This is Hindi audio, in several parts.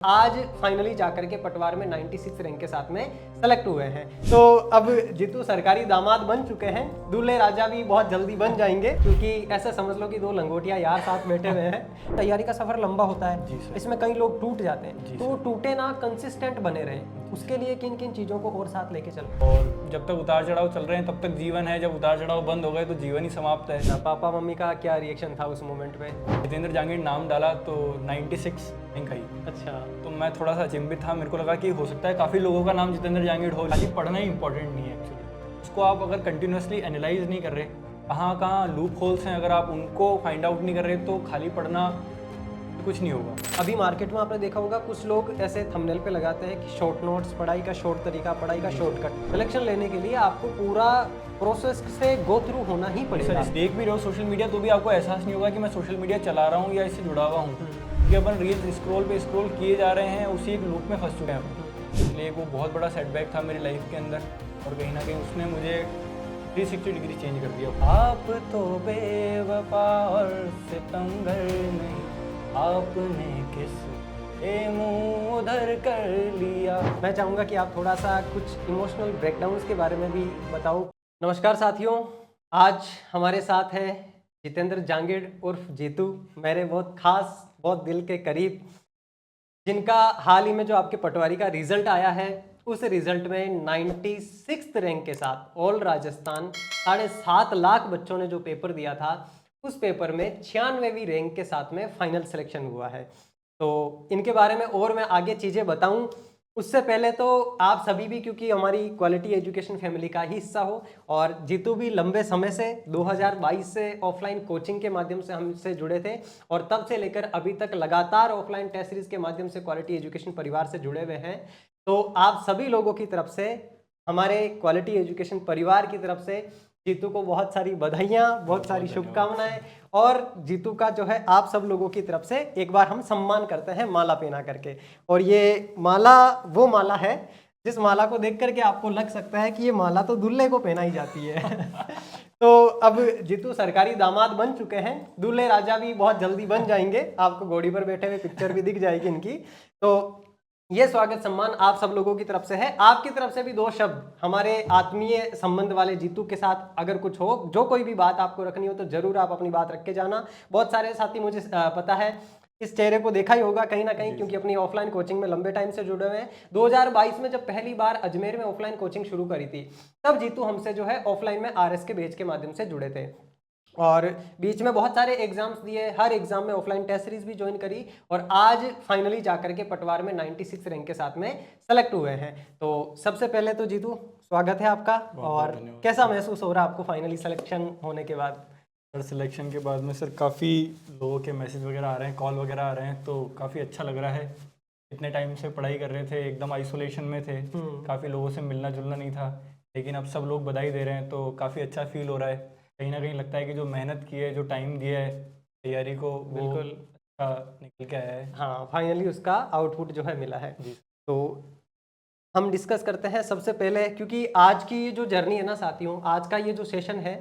आज फाइनली जाकर के पटवार में 96 रैंक के साथ में सेलेक्ट हुए हैं। तो अब जीतू सरकारी दामाद बन चुके हैं, दूल्हे राजा भी बहुत जल्दी बन जाएंगे, क्योंकि ऐसा समझ लो कि दो लंगोटिया यार साथ बैठे हुए हैं। तैयारी का सफर लंबा होता है, इसमें कई लोग टूट जाते हैं, तो वो टूटे ना, कंसिस्टेंट बने रहे, उसके लिए किन किन चीज़ों को और साथ लेके चलो। और जब तक उतार चढ़ाव चल रहे हैं तब तक जीवन है, जब उतार चढ़ाव बंद हो गए तो जीवन ही समाप्त है। पापा मम्मी का क्या रिएक्शन था उस मोमेंट पे? जितेंद्र जांगीर नाम डाला तो 96 रैंक आई। अच्छा, तो मैं थोड़ा सा अचंभित था, मेरे को लगा कि हो सकता है काफ़ी लोगों का नाम जितेंद्र जांगीर हो। खाली पढ़ना ही इंपॉर्टेंट नहीं है एक्चुअली, उसको आप अगर कंटिन्यूसली एनालाइज नहीं कर रहे, कहाँ कहाँ लूप होल्स हैं, अगर आप उनको फाइंड आउट नहीं कर रहे तो खाली पढ़ना कुछ नहीं होगा। अभी मार्केट में आपने देखा होगा कुछ लोग ऐसे थंबनेल पे लगाते हैं कि शॉर्ट नोट्स, पढ़ाई का शॉर्ट तरीका, पढ़ाई का शॉर्टकट। सिलेक्शन लेने के लिए आपको पूरा प्रोसेस से गो थ्रू होना ही पड़ेगा। सर देख भी रहे हो सोशल मीडिया तो भी आपको एहसास नहीं होगा कि मैं सोशल मीडिया चला रहा हूँ या इससे जुड़ा हुआ हूँ, क्योंकि अपन रील्स स्क्रॉल पे स्क्रॉल किए जा रहे हैं, उसी एक लूप में फंस चुके हैं। इसलिए वो बहुत बड़ा सेटबैक था मेरी लाइफ के अंदर, और कहीं ना कहीं उसने मुझे 360 डिग्री चेंज कर दिया। आप तो बेवफा और सितमगर नहीं, आपने किस मुंह उधर कर लिया। मैं चाहूँगा कि आप थोड़ा सा कुछ इमोशनल ब्रेकडाउन्स के बारे में भी बताओ। नमस्कार साथियों, आज हमारे साथ है जितेंद्र जांगीर उर्फ जीतू, मेरे बहुत खास, बहुत दिल के करीब, जिनका हाल ही में जो आपके पटवारी का रिजल्ट आया है, उस रिजल्ट में 96 रैंक के साथ ऑल राजस्थान 7.5 लाख बच्चों ने जो पेपर दिया था, उस पेपर में 96वीं रैंक के साथ में फाइनल सिलेक्शन हुआ है। तो इनके बारे में और मैं आगे चीज़ें बताऊं, उससे पहले तो आप सभी भी, क्योंकि हमारी क्वालिटी एजुकेशन फैमिली का ही हिस्सा हो, और जीतू भी लंबे समय से 2022 से ऑफलाइन कोचिंग के माध्यम से हमसे जुड़े थे, और तब से लेकर अभी तक लगातार ऑफलाइन टेस्ट सीरीज के माध्यम से क्वालिटी एजुकेशन परिवार से जुड़े हुए हैं। तो आप सभी लोगों की तरफ से, हमारे क्वालिटी एजुकेशन परिवार की तरफ से जीतू को बहुत सारी बधाइयाँ, बहुत सारी शुभकामनाएं, और जीतू का जो है आप सब लोगों की तरफ से एक बार हम सम्मान करते हैं माला पहना करके। और ये माला वो माला है जिस माला को देख करके आपको लग सकता है कि ये माला तो दूल्हे को पहनाई जाती है। तो अब जीतू सरकारी दामाद बन चुके हैं, दूल्हे राजा भी बहुत जल्दी बन जाएंगे, आपको घोड़ी पर बैठे हुए पिक्चर भी दिख जाएगी इनकी। तो ये स्वागत सम्मान आप सब लोगों की तरफ से है। आपकी तरफ से भी दो शब्द हमारे आत्मीय संबंध वाले जीतू के साथ अगर कुछ हो, जो कोई भी बात आपको रखनी हो, तो जरूर आप अपनी बात रख के जाना। बहुत सारे साथी, मुझे पता है, इस चेहरे को देखा ही होगा कहीं ना कहीं, क्योंकि अपनी ऑफलाइन कोचिंग में लंबे टाइम से जुड़े हुए हैं। 2022 में जब पहली बार अजमेर में ऑफलाइन कोचिंग शुरू करी थी, तब जीतू हमसे जो है ऑफलाइन में आरएस के बैच के माध्यम से जुड़े थे, और बीच में बहुत सारे एग्जाम्स दिए, हर एग्जाम में ऑफलाइन टेस्ट सीरीज भी ज्वाइन करी, और आज फाइनली जाकर के पटवार में 96 रैंक के साथ में सेलेक्ट हुए हैं। तो सबसे पहले तो जीतू, स्वागत है आपका। और कैसा महसूस हो रहा है आपको फाइनली सिलेक्शन होने के बाद? सर सिलेक्शन के बाद में सर काफ़ी लोगों के मैसेज वगैरह आ रहे हैं, कॉल वगैरह आ रहे हैं, तो काफ़ी अच्छा लग रहा है। इतने टाइम से पढ़ाई कर रहे थे, एकदम आइसोलेशन में थे, काफ़ी लोगों से मिलना जुलना नहीं था, लेकिन अब सब लोग बधाई दे रहे हैं तो काफ़ी अच्छा फील हो रहा है। कहीं ना कहीं लगता है कि जो मेहनत की है, जो टाइम दिया है तैयारी को, बिल्कुल अच्छा निकल के आया है। हाँ, फाइनली उसका आउटपुट जो है मिला है। तो हम डिस्कस करते हैं सबसे पहले, क्योंकि आज की ये जो जर्नी है ना साथियों, आज का ये जो सेशन है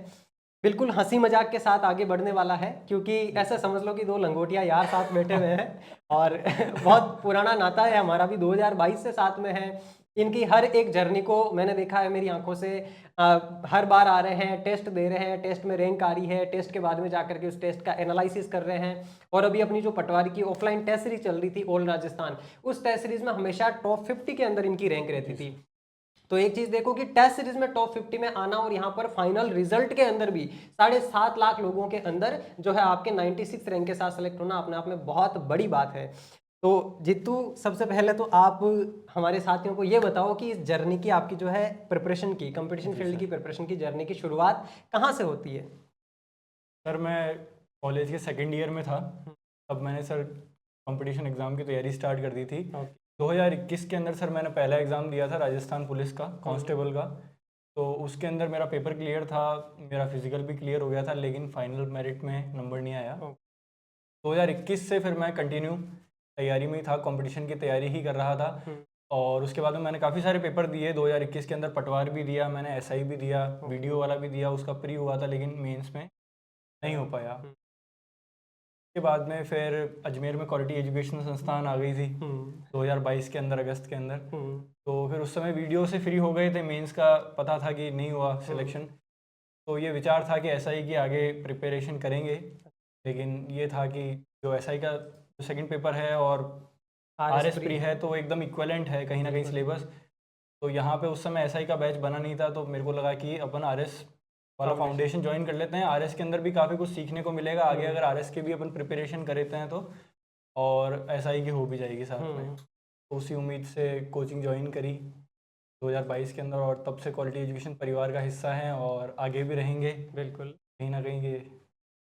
बिल्कुल हंसी मजाक के साथ आगे बढ़ने वाला है, क्योंकि ऐसा समझ लो कि दो लंगोटिया यार साथ बैठे हुए हैं, और बहुत पुराना नाता है हमारा भी, 2022 से साथ में है। इनकी हर एक जर्नी को मैंने देखा है मेरी आंखों से। हर बार आ रहे हैं, टेस्ट दे रहे हैं, टेस्ट में रैंक आ रही है, टेस्ट के बाद में जाकर के उस टेस्ट का एनालिसिस कर रहे हैं, और अभी अपनी जो पटवारी की ऑफलाइन टेस्ट सीरीज चल रही थी ऑल राजस्थान, उस टेस्ट सीरीज में हमेशा टॉप 50 के अंदर इनकी रैंक रहती थी। तो एक चीज देखो कि टेस्ट सीरीज में टॉप 50 में आना, और यहाँ पर फाइनल रिजल्ट के अंदर भी 7.5 लाख लोगों के अंदर जो है आपके 96 रैंक के साथ सेलेक्ट होना अपने आप में बहुत बड़ी बात है। तो जीतू, सबसे पहले तो आप हमारे साथियों को ये बताओ कि इस जर्नी की, आपकी जो है प्रिपरेशन की, कंपटीशन फील्ड की प्रिपरेशन की जर्नी की शुरुआत कहाँ से होती है? सर मैं कॉलेज के सेकेंड ईयर में था, तब मैंने सर कंपटीशन एग्ज़ाम की तैयारी स्टार्ट कर दी थी। 2021 के अंदर सर मैंने पहला एग्ज़ाम दिया था राजस्थान पुलिस का, कांस्टेबल का। तो उसके अंदर मेरा पेपर क्लियर था, मेरा फिजिकल भी क्लियर हो गया था, लेकिन फाइनल मेरिट में नंबर नहीं आया। 2021 से फिर मैं कंटिन्यू तैयारी में ही था, कंपटीशन की तैयारी ही कर रहा था। और उसके बाद में मैंने काफ़ी सारे पेपर दिए। 2021 के अंदर पटवार भी दिया मैंने, एसआई भी दिया, वीडियो वाला भी दिया, उसका प्री हुआ था, लेकिन मेंस में नहीं हो पाया। उसके बाद में फिर अजमेर में क्वालिटी एजुकेशन संस्थान आ गई थी 2022 के अंदर, अगस्त के अंदर। तो फिर उस समय वीडियो से फ्री हो गए थे, मेंस का पता था कि नहीं हुआ सिलेक्शन। तो ये विचार था कि एसआई की आगे प्रिपरेशन करेंगे, लेकिन ये था कि जो एसआई का जो सेकंड पेपर है और आरएस प्री है तो वो एकदम इक्वलेंट है कहीं ना कहीं सिलेबस। तो यहाँ पे उस समय एसआई का बैच बना नहीं था, तो मेरे को लगा कि अपन आरएस वाला फाउंडेशन ज्वाइन कर लेते हैं। आरएस के अंदर भी काफ़ी कुछ सीखने को मिलेगा आगे, अगर आरएस के भी अपन प्रिपरेशन कर लेते हैं तो, और एसआई की हो भी जाएगी साथ में। तो उसी उम्मीद से कोचिंग ज्वाइन करी 2022 के अंदर, और तब से क्वालिटी एजुकेशन परिवार का हिस्सा हैं और आगे भी रहेंगे। बिल्कुल, कहीं ना कहीं ये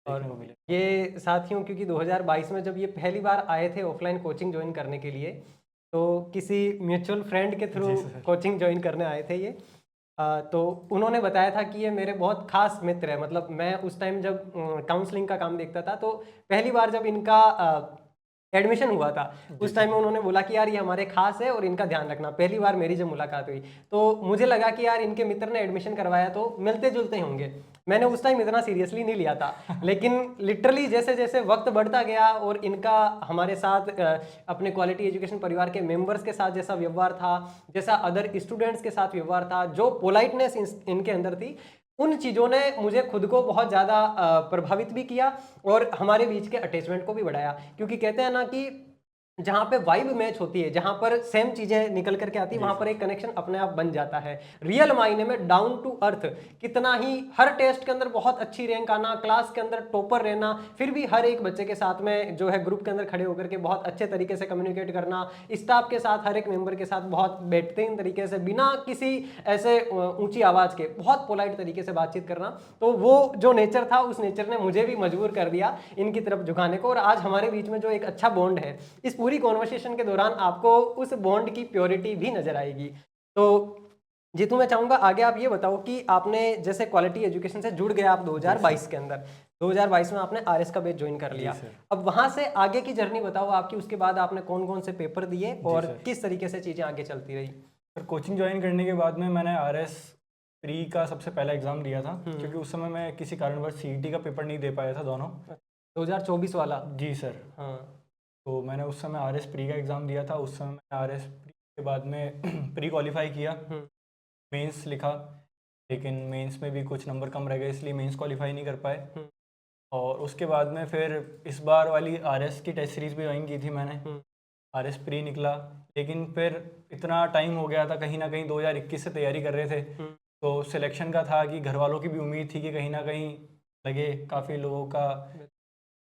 और देखने को मिले। ये साथियों, क्योंकि 2022 में जब ये पहली बार आए थे ऑफलाइन कोचिंग ज्वाइन करने के लिए, तो किसी म्यूचुअल फ्रेंड के थ्रू कोचिंग ज्वाइन करने आए थे ये। तो उन्होंने बताया था कि ये मेरे बहुत खास मित्र है। मतलब मैं उस टाइम जब काउंसलिंग का काम देखता था, तो पहली बार जब इनका एडमिशन हुआ था उस टाइम में उन्होंने बोला कि यार ये हमारे खास है और इनका ध्यान रखना। पहली बार मेरी जब मुलाकात हुई तो मुझे लगा कि यार इनके मित्र ने एडमिशन करवाया तो मिलते जुलते होंगे। मैंने उस टाइम इतना सीरियसली नहीं लिया था, लेकिन लिटरली जैसे जैसे वक्त बढ़ता गया और इनका हमारे साथ अपने क्वालिटी एजुकेशन परिवार के मेंबर्स के साथ जैसा व्यवहार था, जैसा अदर स्टूडेंट्स के साथ व्यवहार था, जो पोलाइटनेस इनके अंदर थी, उन चीज़ों ने मुझे खुद को बहुत ज़्यादा प्रभावित भी किया और हमारे बीच के अटैचमेंट को भी बढ़ाया। क्योंकि कहते हैं ना कि जहाँ पे वाइब मैच होती है, जहाँ पर सेम चीज़ें निकल करके आती है, वहाँ पर एक कनेक्शन अपने आप बन जाता है। रियल मायने में डाउन टू अर्थ, कितना ही हर टेस्ट के अंदर बहुत अच्छी रैंक आना, क्लास के अंदर टॉपर रहना, फिर भी हर एक बच्चे के साथ में जो है ग्रुप के अंदर खड़े होकर के बहुत अच्छे तरीके से कम्युनिकेट करना, स्टाफ के साथ हर एक मेंबर के साथ बहुत बेहतरीन तरीके से, बिना किसी ऐसे ऊंची आवाज़ के बहुत पोलाइट तरीके से बातचीत करना। तो वो जो नेचर था, उस नेचर ने मुझे भी मजबूर कर दिया इनकी तरफ झुकाने को। और आज हमारे बीच में जो एक अच्छा बॉन्ड है, इस पूरी कॉन्वर्सेशन के दौरान आपको उस बॉन्ड की प्योरिटी भी नजर आएगी। तो जीतू, मैं चाहूंगा आगे आप ये बताओ कि आपने जैसे क्वालिटी एजुकेशन से जुड़ गए आप 2022 के अंदर, 2022 में आपने आरएस का बैच ज्वाइन कर लिया। अब वहां से आगे की जर्नी बताओ आपकी, उसके बाद आपने कौन कौन से पेपर दिए और किस तरीके से चीजें आगे चलती रही? सर, कोचिंग ज्वाइन करने के बाद में मैंने आरएस प्री का सबसे पहला एग्जाम दिया था, क्योंकि उस समय मैं किसी कारणवश सीईटी का पेपर नहीं दे पाया था दोनों। 2024 वाला? जी सर। हाँ। तो मैंने उस समय आरएस प्री का एग्ज़ाम दिया था। उस समय मैंने आरएस प्री के बाद में प्री क्वालिफाई किया, मेंस लिखा, लेकिन मेंस में भी कुछ नंबर कम रह गए, इसलिए मेंस क्वालिफाई नहीं कर पाए। और उसके बाद में फिर इस बार वाली आरएस की टेस्ट सीरीज़ भी ज्वाइन की थी मैंने। आरएस प्री निकला, लेकिन फिर इतना टाइम हो गया था, कहीं ना कहीं 2021 से तैयारी कर रहे थे, तो सिलेक्शन का था कि घर वालों की भी उम्मीद थी कि कहीं ना कहीं लगे। काफ़ी लोगों का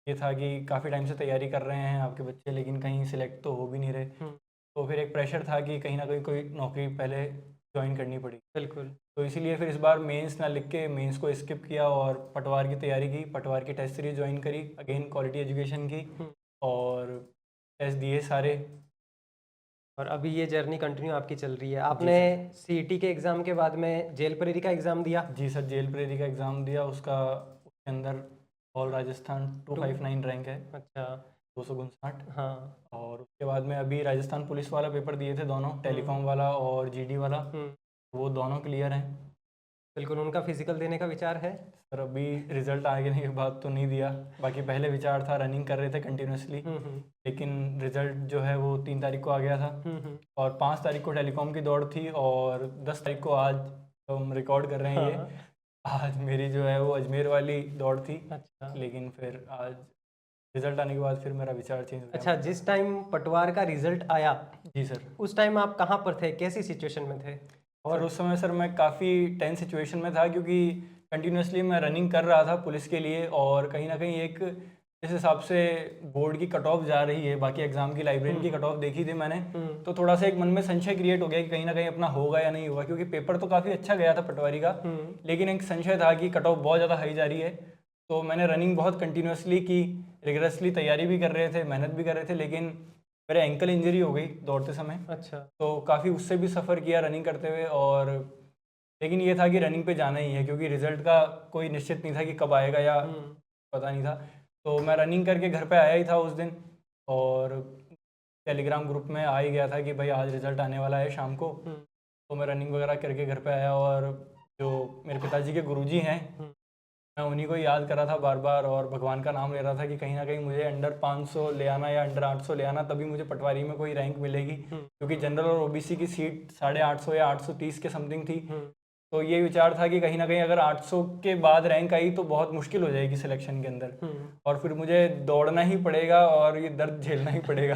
ये था कि काफ़ी टाइम से तैयारी कर रहे हैं आपके बच्चे, लेकिन कहीं सिलेक्ट तो हो भी नहीं रहे। तो फिर एक प्रेशर था कि कहीं ना कहीं कोई नौकरी पहले ज्वाइन करनी पड़ी। बिल्कुल। तो इसीलिए फिर इस बार मेंस ना लिख के मेंस को स्किप किया और पटवार की तैयारी की। पटवार की टेस्ट सीरीज ज्वाइन करी, अगेन क्वालिटी एजुकेशन की, और टेस्ट दिए सारे। और अभी ये जर्नी कंटिन्यू आपकी चल रही है। आपने सीईटी के एग्ज़ाम के बाद में जेल प्रेरी का एग्ज़ाम दिया? जी सर, जेल प्रेरी का एग्ज़ाम दिया। उसके अंदर ऑल राजस्थान 259 रैंक है। अच्छा। 259। हाँ। और उसके बाद में अभी राजस्थान पुलिस वाला पेपर दिए थे दोनों, टेलीकॉम वाला और जीडी वाला, वो दोनों क्लियर हैं। बिल्कुल। उनका फिजिकल देने का विचार है? सर, अभी रिजल्ट आने के बाद तो नहीं दिया। बाकी पहले विचार था, रनिंग कर रहे थे कंटिन्यूसली, लेकिन रिजल्ट जो है वो 3 तारीख को आ गया था, और 5 तारीख को टेलीकॉम की दौड़ थी, और 10 तारीख को, आज तो हम रिकॉर्ड कर रहे हैं ये, आज मेरी जो है वो अजमेर वाली दौड़ थी। अच्छा। लेकिन फिर आज रिजल्ट आने के बाद फिर मेरा विचार चेंज हो गया। अच्छा, जिस टाइम पटवार का रिजल्ट आया, जी सर, उस टाइम आप कहाँ पर थे, कैसी सिचुएशन में थे? और उस समय सर मैं काफ़ी टेंस सिचुएशन में था, क्योंकि कंटिन्यूसली मैं रनिंग कर रहा था पुलिस के लिए, और कहीं ना कहीं एक जिस हिसाब से बोर्ड की कट ऑफ जा रही है, बाकी एग्जाम की लाइब्रेरी की कट ऑफ देखी थी मैंने, तो थोड़ा सा एक मन में संशय क्रिएट हो गया कि कहीं ना कहीं अपना होगा या नहीं होगा, क्योंकि पेपर तो काफ़ी अच्छा गया था पटवारी का, लेकिन एक संशय था कि कट ऑफ बहुत ज़्यादा हाई जा रही है। तो मैंने रनिंग बहुत कंटिन्यूसली की, रिगरसली तैयारी भी कर रहे थे, मेहनत भी कर रहे थे, लेकिन मेरे एंकल इंजरी हो गई दौड़ते समय। अच्छा। तो काफ़ी उससे भी सफ़र किया रनिंग करते हुए, और लेकिन ये था कि रनिंग पे जाना ही है, क्योंकि रिजल्ट का कोई निश्चित नहीं था कि कब आएगा, या पता नहीं था। तो मैं रनिंग करके घर पे आया ही था उस दिन, और टेलीग्राम ग्रुप में आ ही गया था कि भाई आज रिजल्ट आने वाला है शाम को। तो मैं रनिंग वगैरह करके घर पे आया, और जो मेरे पिताजी के गुरुजी हैं मैं उन्हीं को याद कर रहा था बार बार और भगवान का नाम ले रहा था कि कहीं ना कहीं मुझे अंडर 500 ले आना या अंडर 800 ले आना, तभी मुझे पटवारी में कोई रैंक मिलेगी, क्योंकि जनरल और ओबीसी की सीट 850 या 830 के समथिंग थी। तो ये विचार था कि कहीं ना कहीं अगर 800 के बाद रैंक आई तो बहुत मुश्किल हो जाएगी सिलेक्शन के अंदर, और फिर मुझे दौड़ना ही पड़ेगा और ये दर्द झेलना ही पड़ेगा।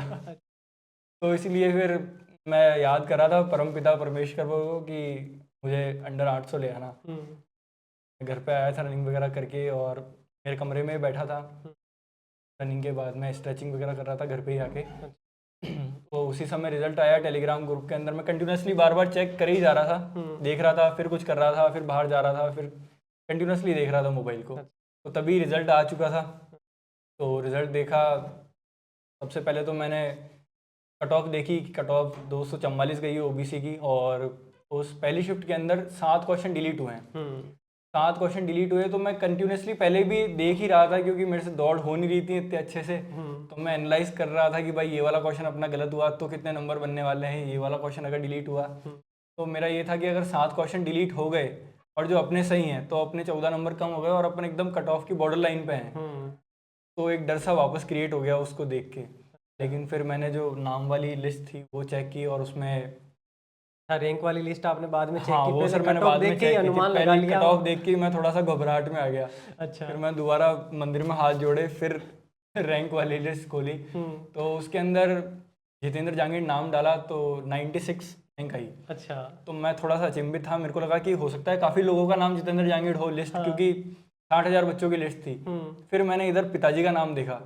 तो इसलिए फिर मैं याद कर रहा था परमपिता परमेश्वर को कि मुझे अंडर 800 ले आना। घर पे आया था रनिंग वगैरह करके, और मेरे कमरे में बैठा था। रनिंग के बाद मैं स्ट्रेचिंग वगैरह कर रहा था घर पे ही आके। तो उसी समय रिजल्ट आया टेलीग्राम ग्रुप के अंदर। मैं कंटिन्यूसली बार बार चेक कर ही जा रहा था, देख रहा था, फिर कुछ कर रहा था, फिर बाहर जा रहा था, फिर कंटिन्यूसली देख रहा था मोबाइल को। तो तभी रिजल्ट आ चुका था। तो रिजल्ट देखा, सबसे पहले तो मैंने कट ऑफ देखी, कट ऑफ 244 गई है ओबीसी की, और उस पहली शिफ्ट के अंदर 7 क्वेश्चन डिलीट हुए हैं। 7 क्वेश्चन डिलीट हुए, तो मैं कंटिन्यूसली पहले भी देख ही रहा था, क्योंकि मेरे से दौड़ हो नहीं रही थी इतने अच्छे से। तो मैं एनालाइज कर रहा था कि भाई ये वाला क्वेश्चन अपना गलत हुआ तो कितने नंबर बनने वाले हैं, ये वाला क्वेश्चन अगर डिलीट हुआ। तो मेरा ये था कि अगर 7 क्वेश्चन डिलीट हो गए और जो अपने सही हैं तो अपने 14 नंबर कम हो गए और अपन एकदम कट ऑफ की बॉर्डर लाइन पे हैं। तो एक डर सा वापस क्रिएट हो गया उसको देख के। लेकिन फिर मैंने जो नाम वाली लिस्ट थी वो चेक की, और उसमें रैंक वाली लिस्ट आपने बाद में चेक हाँ, की? वो पहले सर मैंने कट ऑफ बाद में देख के चेक ही की थी। अनुमान लगा पहले लिया? कट ऑफ देख के मैं थोड़ा सा घबराहट में आ गया। अच्छा। फिर मैं दोबारा मंदिर में हाथ जोड़े, फिर रैंक वाली लिस्ट खोली। तो उसके अंदर जितेंद्र जांगीर नाम डाला तो 96 रैंक आई। अच्छा। तो मैं थोड़ा सा अचंभित था, मेरे को लगा कि हो सकता है काफ़ी लोगों का नाम जितेंद्र जांगीर हो लिस्ट, क्योंकि 60,000 बच्चों की लिस्ट थी। फिर मैंने इधर पिताजी का नाम देखा,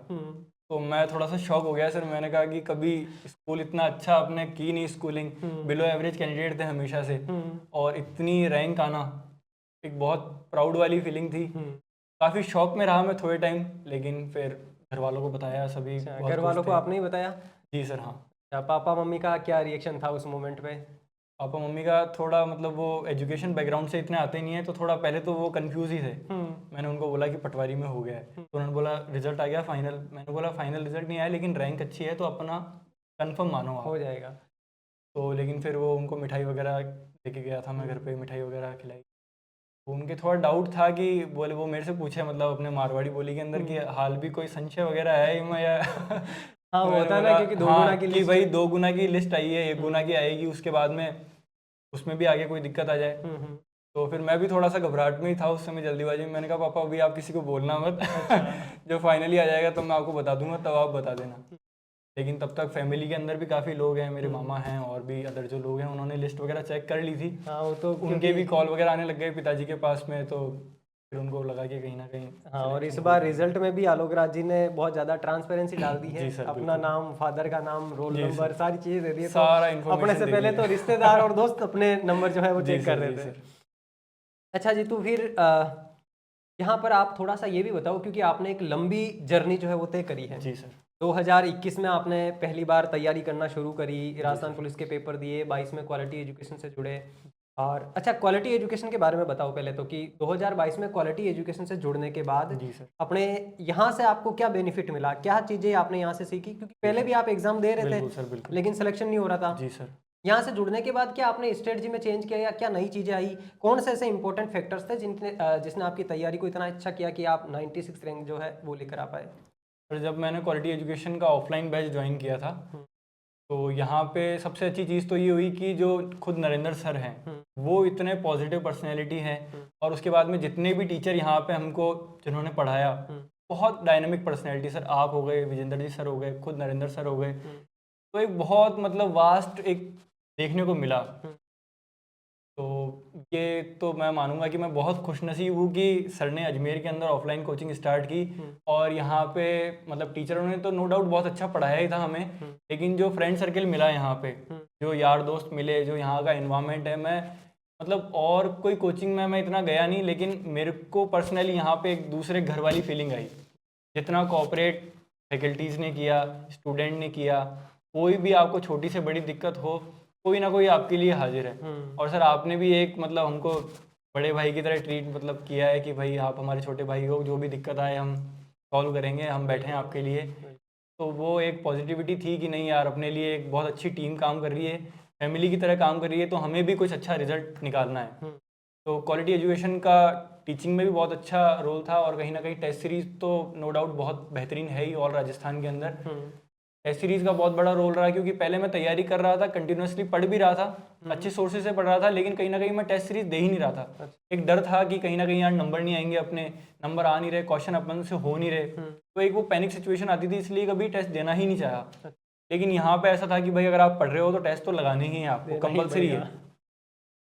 तो मैं थोड़ा सा शॉक हो गया सर। मैंने कहा कि कभी स्कूल इतना अच्छा आपने की नहीं, स्कूलिंग बिलो एवरेज कैंडिडेट थे हमेशा से, और इतनी रैंक आना एक बहुत प्राउड वाली फीलिंग थी। काफ़ी शौक में रहा मैं थोड़े टाइम, लेकिन फिर घर वालों को बताया, सभी बहुत घर खुश वालों को थे। आपने ही बताया? जी सर, हाँ। पापा मम्मी का क्या रिएक्शन था उस मोमेंट पे? पापा मम्मी का थोड़ा मतलब वो एजुकेशन बैकग्राउंड से इतने आते नहीं है, तो थोड़ा पहले तो वो कंफ्यूज ही थे। मैंने उनको बोला कि पटवारी में हो गया है, तो उन्होंने बोला रिजल्ट आ गया फाइनल। मैंने बोला फाइनल रिजल्ट नहीं आया, लेकिन रैंक अच्छी है तो अपना कंफर्म मानो आप, हो जाएगा। तो लेकिन फिर वो उनको मिठाई वगैरह लेके गया था मैं घर पे, मिठाई वगैरह खिलाई। तो उनके थोड़ा डाउट था कि बोले, वो मेरे से पूछे मतलब अपने मारवाड़ी बोली के अंदर कि हाल भी कोई संशय वगैरह है इनमें या हाँ, तो वो मैंने होता है ना, बोला क्योंकि 2 हाँ गुना की कि लिस्ट। भाई 2 गुना की लिस्ट आई है, 1 गुना की आएगी, उसके बाद में उसमें भी आगे कोई दिक्कत आ जाए। तो फिर मैं भी थोड़ा सा घबराहट में ही था उस समय, जल्दीबाजी में। मैंने कहा पापा अभी आप किसी को बोलना मत। जो फाइनली आ जाएगा तो मैं आपको बता दूंगा, तब आप बता देना। लेकिन तब तक फैमिली के अंदर भी काफ़ी लोग हैं, मेरे मामा हैं और भी अदर जो लोग हैं, उन्होंने लिस्ट वगैरह चेक कर ली थी। हाँ, वो तो उनके भी कॉल वगैरह आने लग गए पिताजी के पास में, तो फिर उनको लगा कि कहीं ना कहीं हाँ, और इस selection बार हो गया। रिजल्ट में भी आलोक राज जी ने बहुत ज़्यादा ट्रांसपेरेंसी डाल दी है। जी सर, अपना बिल्कुल। नाम, फादर का नाम, रोल जी नंबर, सर। सारी चीज़ें दे दी है। तो सारा अपने information से दे पहले दी तो है। रिश्तेदार और दोस्त अपने नंबर जो है वो जी चेक कर सर, रहे जी थे। सर। अच्छा जी, तो फिर यहाँ पर आप थोड़ा सा ये भी बताओ, क्योंकि आपने एक लंबी जर्नी जो है वो तय करी है। जी सर। 2021 में आपने पहली बार तैयारी करना शुरू करी, राजस्थान पुलिस के पेपर दिए, 22 में क्वालिटी एजुकेशन से जुड़े। और अच्छा, क्वालिटी एजुकेशन के बारे में बताओ पहले तो, कि 2022 में क्वालिटी एजुकेशन से जुड़ने के बाद जी सर। अपने यहाँ से आपको क्या बेनिफिट मिला, क्या चीज़ें आपने यहाँ से सीखी? क्योंकि पहले भी आप एग्जाम दे रहे बिल्कुल थे, सर, बिल्कुल। लेकिन सिलेक्शन नहीं हो रहा था। जी सर। यहाँ से जुड़ने के बाद क्या आपने स्ट्रेटजी में चेंज किया, या क्या नई चीज़ें आई? कौन से ऐसे इंपॉर्टेंट फैक्टर्स थे जिसने आपकी तैयारी को इतना अच्छा किया कि आप 96 रैंक जो है वो लेकर आ पाए? फिर जब मैंने क्वालिटी एजुकेशन का ऑफलाइन बैच ज्वाइन किया था, तो यहाँ पे सबसे अच्छी चीज़ तो ये हुई कि जो खुद नरेंद्र सर हैं वो इतने पॉजिटिव पर्सनैलिटी हैं, और उसके बाद में जितने भी टीचर यहाँ पे हमको जिन्होंने पढ़ाया, बहुत डायनेमिक पर्सनैलिटी। सर आप हो गए, विजेंद्र जी सर हो गए, खुद नरेंद्र सर हो गए। तो एक बहुत मतलब वास्ट एक देखने को मिला। तो ये तो मैं मानूंगा कि मैं बहुत खुशनसीब हूँ कि सर ने अजमेर के अंदर ऑफलाइन कोचिंग स्टार्ट की, और यहाँ पे मतलब टीचरों ने तो नो डाउट बहुत अच्छा पढ़ाया ही था हमें, लेकिन जो फ्रेंड सर्कल मिला यहाँ पे, जो यार दोस्त मिले, जो यहाँ का एनवायरनमेंट है, मैं मतलब और कोई कोचिंग में मैं इतना गया नहीं, लेकिन मेरे को पर्सनली यहाँ पे एक दूसरे घर वाली फीलिंग आई। जितना कोऑपरेट फैकल्टीज़ ने किया, स्टूडेंट ने किया, कोई भी आपको छोटी से बड़ी दिक्कत हो, कोई ना कोई आपके लिए हाजिर है। और सर आपने भी एक मतलब हमको बड़े भाई की तरह ट्रीट मतलब किया है कि भाई आप हमारे छोटे भाई हो, जो भी दिक्कत आए हम सॉल्व करेंगे, हम बैठे हैं आपके लिए। तो वो एक पॉजिटिविटी थी कि नहीं यार, अपने लिए एक बहुत अच्छी टीम काम कर रही है, फैमिली की तरह काम कर रही है, तो हमें भी कुछ अच्छा रिजल्ट निकालना है। तो क्वालिटी एजुकेशन का टीचिंग में भी बहुत अच्छा रोल था, और कहीं ना कहीं टेस्ट सीरीज तो नो डाउट बहुत बेहतरीन है ही ऑल राजस्थान के अंदर। टेस्ट सीरीज का बहुत बड़ा रोल रहा, क्योंकि पहले मैं तैयारी कर रहा था, कंटिन्यूअसली पढ़ भी रहा था, अच्छे सोर्सेज से पढ़ रहा था, लेकिन कहीं ना कहीं मैं टेस्ट सीरीज दे ही नहीं रहा था। एक डर था कि कहीं ना कहीं यार नंबर नहीं आएंगे, अपने नंबर आ नहीं रहे, क्वेश्चन अपन से हो नहीं रहे, तो एक वो पैनिक सिचुएशन आती थी, इसलिए कभी टेस्ट देना ही नहीं चाहा। लेकिन यहाँ पे ऐसा था कि भाई अगर आप पढ़ रहे हो तो टेस्ट तो लगाने ही है, आपको कंपलसरी है।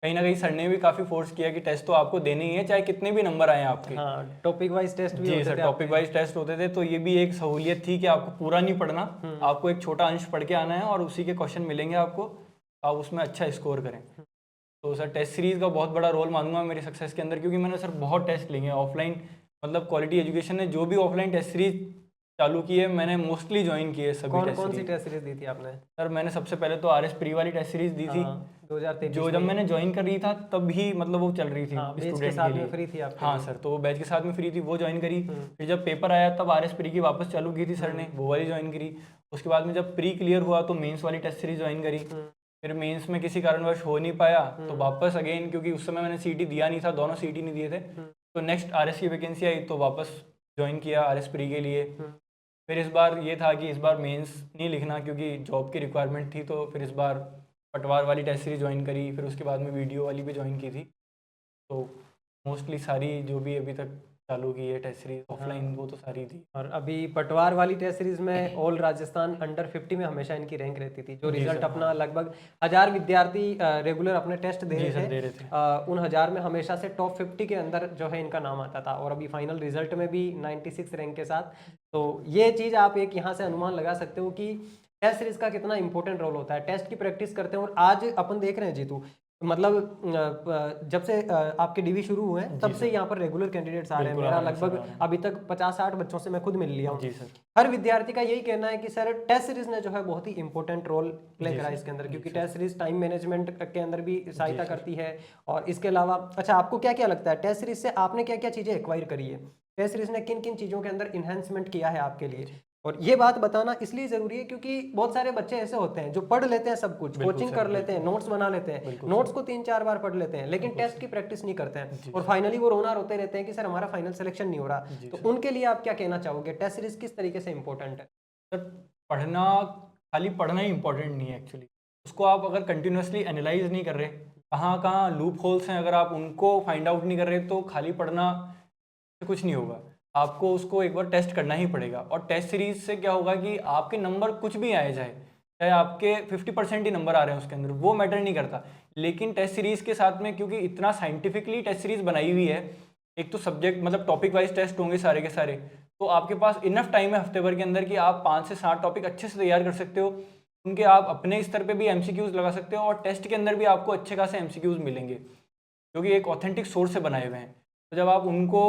कहीं ना कहीं सर ने भी काफ़ी फोर्स किया कि टेस्ट तो आपको देने ही है, चाहे कितने भी नंबर आए आपके। हाँ, टॉपिक वाइज टेस्ट भी जी होते सर, थे टॉपिक वाइज टेस्ट होते थे, तो ये भी एक सहूलियत थी कि आपको पूरा नहीं पढ़ना, आपको एक छोटा अंश पढ़ के आना है और उसी के क्वेश्चन मिलेंगे आपको, आप उसमें अच्छा स्कोर करें। तो सर टेस्ट सीरीज़ का बहुत बड़ा रोल मानूंगा मेरी सक्सेस के अंदर, क्योंकि मैंने सर बहुत टेस्ट लिए हैं ऑफलाइन, मतलब क्वालिटी एजुकेशन ने जो भी ऑफलाइन टेस्ट सीरीज चालू की है मैंने मोस्टली ज्वाइन की है सभी टेस्ट कौन सी सीरीज। टेस्ट सीरीज दी थी आपने? सर मैंने सबसे पहले तो RS प्री वाली टेस्ट सीरीज दी थी, 2023 जो जब मैंने ज्वाइन कर रही था तब ही मतलब वो चल रही थी बैच के स्टूडेंट साथ के में लिए। फ्री थी आपके हाँ लिए? सर, तो वो बैच के साथ में फ्री थी, वो ज्वाइन करी। फिर जब पेपर आया तब RS प्री की वापस चालू की थी सर ने, वो वाली ज्वाइन करी। उसके बाद में जब प्री क्लियर हुआ तो मेंस वाली टेस्ट सीरीज ज्वाइन करी। फिर मेंस में किसी कारणवश हो नहीं पाया तो वापस अगेन, क्योंकि उस समय मैंने CT दिया नहीं था, दोनों CT नहीं दिए थे, तो नेक्स्ट RS की वैकेंसी आई तो वापस ज्वाइन किया RS प्री के लिए। फिर इस बार ये था कि इस बार मेंस नहीं लिखना क्योंकि जॉब की रिक्वायरमेंट थी, तो फिर इस बार पटवार वाली टेस्ट सीरीज ज्वाइन करी। फिर उसके बाद में वीडियो वाली भी ज्वाइन की थी। तो मोस्टली सारी जो भी अभी तक चालू की है टेस्ट सीरीज ऑफलाइन वो तो सारी थी। और अभी पटवार वाली टेस्ट सीरीज में ऑल राजस्थान अंडर 50 में हमेशा इनकी रैंक रहती थी, जो रिजल्ट अपना लगभग 1000 विद्यार्थी रेगुलर अपने टेस्ट दे रहे थे। उन 1000 में हमेशा से टॉप 50 के अंदर जो है इनका नाम आता था, और अभी फाइनल रिजल्ट में भी 96 रैंक के साथ। तो ये चीज़ आप एक यहाँ से अनुमान लगा सकते हो कि टेस्ट सीरीज का कितना इंपॉर्टेंट रोल होता है। टेस्ट की प्रैक्टिस करते हैं, और आज अपन देख रहे हैं जीतू, मतलब जब से आपके DV शुरू हुए हैं तब से यहाँ पर रेगुलर कैंडिडेट्स आ रहे हैं। मेरा लगभग अभी तक 50-60 बच्चों से मैं खुद मिल लिया हूँ। जी सर। हर विद्यार्थी का यही कहना है कि सर टेस्ट सीरीज ने जो है बहुत ही इंपॉर्टेंट रोल प्ले करा इसके अंदर, क्योंकि टेस्ट सीरीज टाइम मैनेजमेंट के अंदर भी सहायता करती है। और इसके अलावा अच्छा, आपको क्या क्या लगता है टेस्ट सीरीज से आपने क्या क्या चीज़ें एक्वायर करी है? टेस्ट सीरीज ने किन किन चीज़ों के अंदर इन्हेंसमेंट किया है आपके लिए? और ये बात बताना इसलिए जरूरी है क्योंकि बहुत सारे बच्चे ऐसे होते हैं जो पढ़ लेते हैं सब कुछ, कोचिंग कर लेते हैं, नोट्स बना लेते हैं, नोट्स को 3-4 बार पढ़ लेते हैं, लेकिन टेस्ट की प्रैक्टिस नहीं करते हैं, और फाइनली वो रोना रोते रहते हैं कि सर हमारा फाइनल सिलेक्शन नहीं हो रहा। तो उनके लिए आप क्या कहना चाहोगे? टेस्ट सीरीज किस तरीके से इंपॉर्टेंट है? सर पढ़ना, खाली पढ़ना ही इंपॉर्टेंट नहीं है एक्चुअली, उसको आप अगर कंटिन्यूसली एनालाइज नहीं कर रहे, कहाँ कहाँ लूप होल्स हैं, अगर आप उनको फाइंड आउट नहीं कर रहे तो खाली पढ़ना से कुछ नहीं होगा, आपको उसको एक बार टेस्ट करना ही पड़ेगा। और टेस्ट सीरीज से क्या होगा कि आपके नंबर कुछ भी आए जाए, चाहे आपके 50% ही नंबर आ रहे हैं उसके अंदर, वो मैटर नहीं करता। लेकिन टेस्ट सीरीज के साथ में क्योंकि इतना साइंटिफिकली टेस्ट सीरीज बनाई हुई है, एक तो सब्जेक्ट मतलब टॉपिक वाइज टेस्ट होंगे सारे के सारे, तो आपके पास इनफ टाइम है हफ्ते भर के अंदर कि आप 5 से 7 टॉपिक अच्छे से तैयार कर सकते हो। उनके आप अपने स्तर पे भी MCQs लगा सकते हो, और टेस्ट के अंदर भी आपको अच्छे खासे MCQs मिलेंगे क्योंकि एक ऑथेंटिक सोर्स से बनाए हुए हैं। तो जब आप उनको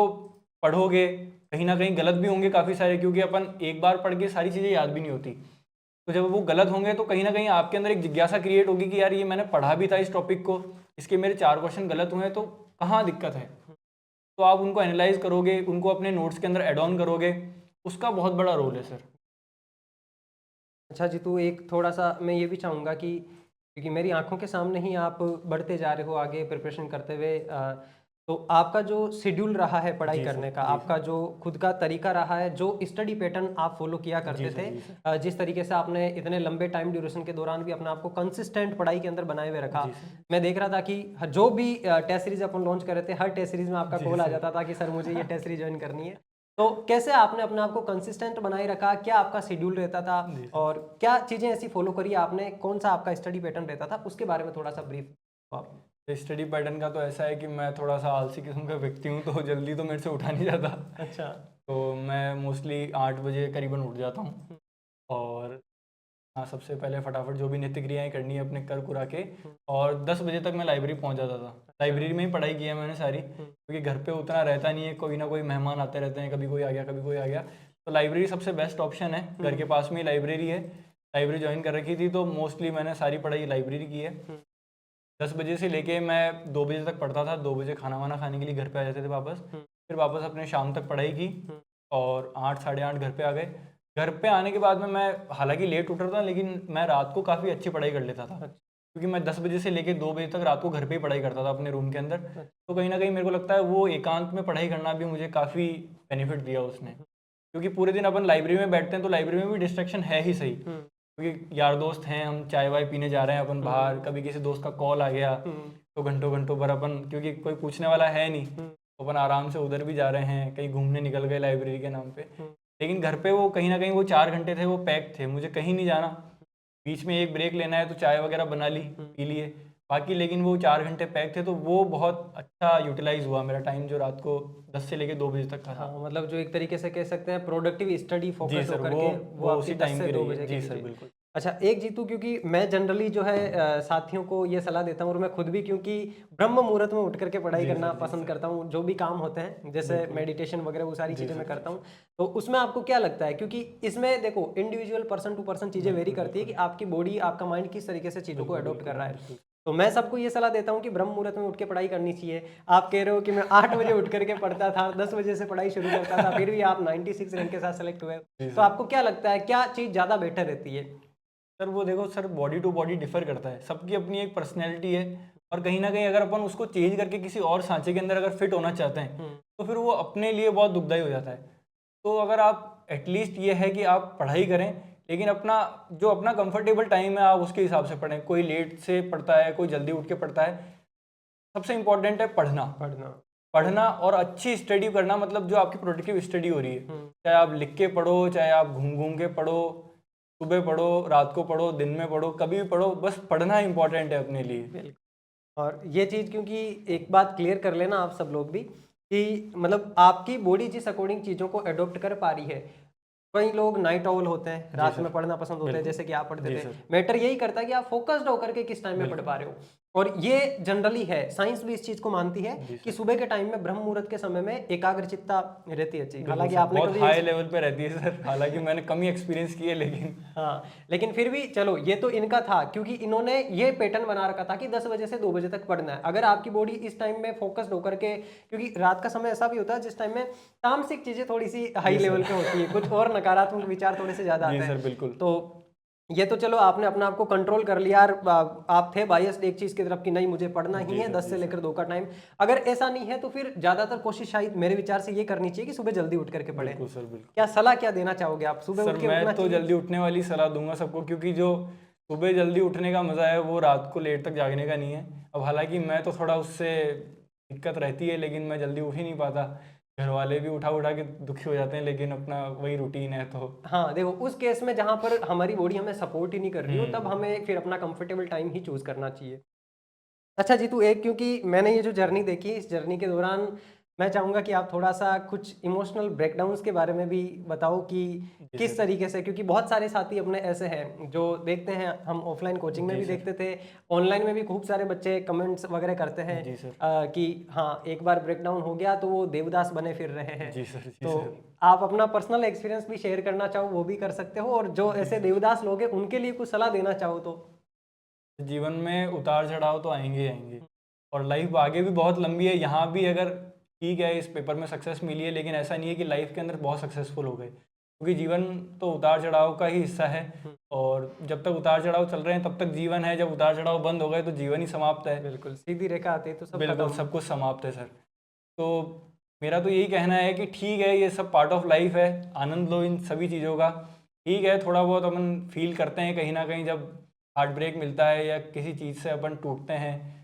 पढ़ोगे, कहीं ना कहीं गलत भी होंगे काफ़ी सारे, क्योंकि अपन एक बार पढ़ के सारी चीज़ें याद भी नहीं होती, तो जब वो गलत होंगे तो कहीं ना कहीं आपके अंदर एक जिज्ञासा क्रिएट होगी कि यार ये मैंने पढ़ा भी था इस टॉपिक को, इसके मेरे 4 क्वेश्चन गलत हुए तो कहाँ दिक्कत है। तो आप उनको एनालाइज करोगे, उनको अपने नोट्स के अंदर एड ऑन करोगे, उसका बहुत बड़ा रोल है सर। अच्छा जी, तो एक थोड़ा सा मैं ये भी चाहूँगा कि क्योंकि मेरी आंखों के सामने ही आप बढ़ते जा रहे हो आगे प्रिपरेशन करते हुए, तो आपका जो शेड्यूल रहा है पढ़ाई करने का, आपका जो खुद का तरीका रहा है, जो स्टडी पैटर्न आप फॉलो किया करते थे, जिस तरीके से आपने इतने लंबे टाइम ड्यूरेशन के दौरान भी अपने आप को कंसिस्टेंट पढ़ाई के अंदर बनाए हुए रखा। मैं देख रहा था कि जो भी टेस्ट सीरीज अपन लॉन्च कर रहे थे, हर टेस्ट सीरीज में आपका कॉल आ जाता था कि सर मुझे ये टेस्ट सीरीज ज्वाइन करनी है। तो कैसे आपने अपने आप को कंसिस्टेंट बनाए रखा? क्या आपका शेड्यूल रहता था, और क्या चीज़ें ऐसी फॉलो करी आपने? कौन सा आपका स्टडी पैटर्न रहता था, उसके बारे में थोड़ा सा ब्रीफ आप। स्टडी पैटर्न का तो ऐसा है कि मैं थोड़ा सा आलसी किस्म का व्यक्ति हूँ, तो जल्दी तो मेरे से उठा नहीं जाता। अच्छा। तो मैं मोस्टली 8 बजे करीबन उठ जाता हूँ, और हाँ सबसे पहले फटाफट जो भी नित्य क्रियाएँ करनी है अपने कर कुरा के, और 10 बजे तक मैं लाइब्रेरी पहुँच जाता था। लाइब्रेरी में ही पढ़ाई की है मैंने सारी, क्योंकि घर पे उतना रहता नहीं है, कोई ना कोई मेहमान आते रहते हैं, कभी कोई आ गया कभी कोई आ गया, तो लाइब्रेरी सबसे बेस्ट ऑप्शन है। घर के पास में ही लाइब्रेरी है, लाइब्रेरी ज्वाइन कर रखी थी, तो मोस्टली मैंने सारी पढ़ाई लाइब्रेरी की है। 10 बजे से लेके मैं 2 बजे तक पढ़ता था, 2 बजे खाना वाना खाने के लिए घर पे आ जाते थे वापस, फिर वापस अपने शाम तक पढ़ाई की, और 8 साढ़े 8 घर पे आ गए। घर पे आने के बाद में मैं हालांकि लेट उठ रहा था, लेकिन मैं रात को काफ़ी अच्छी पढ़ाई कर लेता था, क्योंकि मैं 10 बजे से लेके 2 बजे तक रात को घर पे ही पढ़ाई करता था अपने रूम के अंदर। तो कहीं ना कहीं मेरे को लगता है वो एकांत में पढ़ाई करना भी मुझे काफ़ी बेनिफिट दिया उसने, क्योंकि पूरे दिन अपन लाइब्रेरी में बैठते हैं तो लाइब्रेरी में भी डिस्ट्रैक्शन है ही सही, क्योंकि यार दोस्त हैं, हम चाय वाय पीने जा रहे हैं अपन बाहर, कभी किसी दोस्त का कॉल आ गया तो घंटों घंटों भर अपन, क्योंकि कोई पूछने वाला है नहीं, तो अपन आराम से उधर भी जा रहे हैं, कहीं घूमने निकल गए लाइब्रेरी के नाम पे। लेकिन घर पे वो कहीं ना कहीं वो 4 घंटे थे वो पैक थे, मुझे कहीं नहीं जाना, बीच में एक ब्रेक लेना है तो चाय वगैरह बना ली पी लिए बाकी, लेकिन वो 4 घंटे पैक थे, तो वो बहुत अच्छा यूटिलाइज हुआ मेरा टाइम जो रात को 10 से लेके 2 बजे तक का था। हाँ, मतलब जो एक तरीके से कह सकते हैं प्रोडक्टिव स्टडी जी फोकस सर, होकर वो के वो आपकी उसी 10 टाइम से की 2 रही बजे है। के जी बीच सर, रही। बिल्कुल। अच्छा, एक जीतू, क्योंकि मैं जनरली जो है साथियों को ये सलाह देता हूँ, और मैं खुद भी क्योंकि ब्रह्म मुहूर्त में उठ करके पढ़ाई जी करना सर, जी पसंद सर, करता हूँ, जो भी काम होते हैं जैसे बिल्कुल। मेडिटेशन वगैरह वो सारी जी चीज़ें सर, मैं जी करता सर, हूँ। तो उसमें आपको क्या लगता है, क्योंकि इसमें देखो इंडिविजुअल पर्सन टू पर्सन चीज़ें वेरी बिल्कुल, करती है कि बिल्कुल, आपकी बॉडी आपका माइंड किस तरीके से चीज़ों को बिल्कुल, अडॉप्ट कर बिल्कुल, रहा है। बिल्कुल। तो मैं सबको ये सलाह देता हूँ कि ब्रह्म मुहूर्त में उठ के पढ़ाई करनी चाहिए। आप कह रहे हो कि मैं 8 बजे उठ करके पढ़ता था, 10 बजे से पढ़ाई शुरू करता था, फिर भी आप 96 रैंक के साथ सेलेक्ट हुए। जी तो सर। आपको क्या लगता है क्या चीज़ ज़्यादा बेटर रहती है? सर वो देखो sir, body to body differ करता है, सबकी अपनी एक पर्सनैलिटी है, और कहीं ना कहीं अगर अपन उसको चेंज करके किसी और सांचे के अंदर अगर फिट होना चाहते हैं तो फिर वो अपने लिए बहुत दुखदाई हो जाता है। तो अगर आप एटलीस्ट ये है कि आप पढ़ाई करें, लेकिन अपना जो अपना कंफर्टेबल टाइम है आप उसके हिसाब से पढ़ें, कोई लेट से पढ़ता है, कोई जल्दी उठ के पढ़ता है, सबसे इंपॉर्टेंट है पढ़ना। पढ़ना। पढ़ना और अच्छी स्टडी करना, मतलब जो आपकी प्रोडक्टिव स्टडी हो रही है, चाहे आप लिख के पढ़ो, चाहे आप घूम घूम के पढ़ो, सुबह पढ़ो, रात को पढ़ो, दिन में पढ़ो, कभी भी पढ़ो, बस पढ़ना इंपॉर्टेंट है अपने लिए। बिल्कुल। और ये चीज़, क्योंकि एक बात क्लियर कर लेना आप सब लोग भी कि मतलब आपकी बॉडी जिस अकॉर्डिंग चीज़ों को अडॉप्ट कर पा रही है। कई लोग नाइट ऑwl होते हैं, जी रात सर, में पढ़ना पसंद होता है, बिल्कुल। जैसे कि आप पढ़ते जी थे। सर, मैटर यही करता है कि आप फोकस्ड होकर के किस टाइम में पढ़ बिल्कुल। पा रहे हो। और ये जनरली है, साइंस भी इस चीज़ को मानती है जी कि सर, सुबह के टाइम में ब्रह्म मुहूर्त के समय में एकाग्रचित्ता रहती है अच्छी। बिल्कुल हालांकि सर, आपने बहुत कभी हाई लेवल पे रहती है सर, हालांकि मैंने कम ही एक्सपीरियंस किए, लेकिन हाँ, लेकिन फिर भी चलो, ये तो इनका था क्योंकि इन्होंने ये पैटर्न बना रखा था कि 10 बजे से 2 बजे तक पढ़ना है। अगर आपकी बॉडी इस टाइम में फोकस्ड होकर के, क्योंकि रात का समय ऐसा भी होता है जिस टाइम में तामसिक चीजें थोड़ी सी हाई जी सर। लेवल पे होती है, कुछ और नकारात्मक विचार थोड़े से ज्यादा जी आते सर, हैं। बिल्कुल। तो ये तो चलो आपने अपना आप को कंट्रोल कर लिया, और आप थे बायस्ड एक चीज की तरफ कि नहीं मुझे पढ़ना ही जी है सर, 10 जी से सर, लेकर 2 का टाइम। अगर ऐसा नहीं है तो फिर ज्यादातर कोशिश शायद मेरे विचार से ये करनी चाहिए कि सुबह जल्दी उठ करके पढ़े। बिल्कुल सर, बिल्कुल। क्या सलाह क्या देना चाहोगे आप, सुबह सर उठ के मैं उठना तो चाहिए? जल्दी उठने वाली सलाह दूंगा सबको, क्योंकि जो सुबह जल्दी उठने का मज़ा है वो रात को लेट तक जागने का नहीं है। अब हालांकि मैं तो थोड़ा उससे दिक्कत रहती है, लेकिन मैं जल्दी उठ ही नहीं पाता, घर वाले भी उठा उठा के दुखी हो जाते हैं, लेकिन अपना वही रूटीन है तो। हाँ, देखो उस केस में जहां पर हमारी बॉडी हमें सपोर्ट ही नहीं कर रही हो, तब हम्म। हमें फिर अपना कंफर्टेबल टाइम ही चूज करना चाहिए। अच्छा जीतू, एक क्योंकि मैंने ये जो जर्नी देखी, इस जर्नी के दौरान मैं चाहूँगा कि आप थोड़ा सा कुछ इमोशनल ब्रेकडाउन्स के बारे में भी बताओ कि जी किस सर। तरीके से, क्योंकि बहुत सारे साथी अपने ऐसे हैं जो देखते हैं, हम ऑफलाइन कोचिंग में जी भी सर। देखते थे, ऑनलाइन में भी खूब सारे बच्चे कमेंट्स वगैरह करते हैं जी सर। कि हाँ एक बार ब्रेकडाउन हो गया तो वो देवदास बने फिर रहे हैं। जी सर। जी तो सर। आप अपना पर्सनल एक्सपीरियंस भी शेयर करना चाहो वो भी कर सकते हो, और जो जी ऐसे सर। देवदास लोग हैं उनके लिए कुछ सलाह देना चाहो तो। जीवन में उतार चढ़ाव तो आएंगे ही आएंगे, और लाइफ आगे भी बहुत लंबी है। यहाँ भी अगर ठीक है इस पेपर में सक्सेस मिली है, लेकिन ऐसा नहीं है कि लाइफ के अंदर बहुत सक्सेसफुल हो गए, क्योंकि जीवन तो उतार चढ़ाव का ही हिस्सा है। और जब तक उतार चढ़ाव चल रहे हैं तब तक जीवन है, जब उतार चढ़ाव बंद हो गए तो जीवन ही समाप्त है। बिल्कुल सीधी रेखा आती है तो सब बिल्कुल, खत्म। सब कुछ समाप्त है सर। तो मेरा तो यही कहना है कि ठीक है, ये सब पार्ट ऑफ लाइफ है, आनंद लो इन सभी चीज़ों का। ठीक है, थोड़ा बहुत अपन फील करते हैं कहीं ना कहीं जब हार्ट ब्रेक मिलता है या किसी चीज़ से अपन टूटते हैं,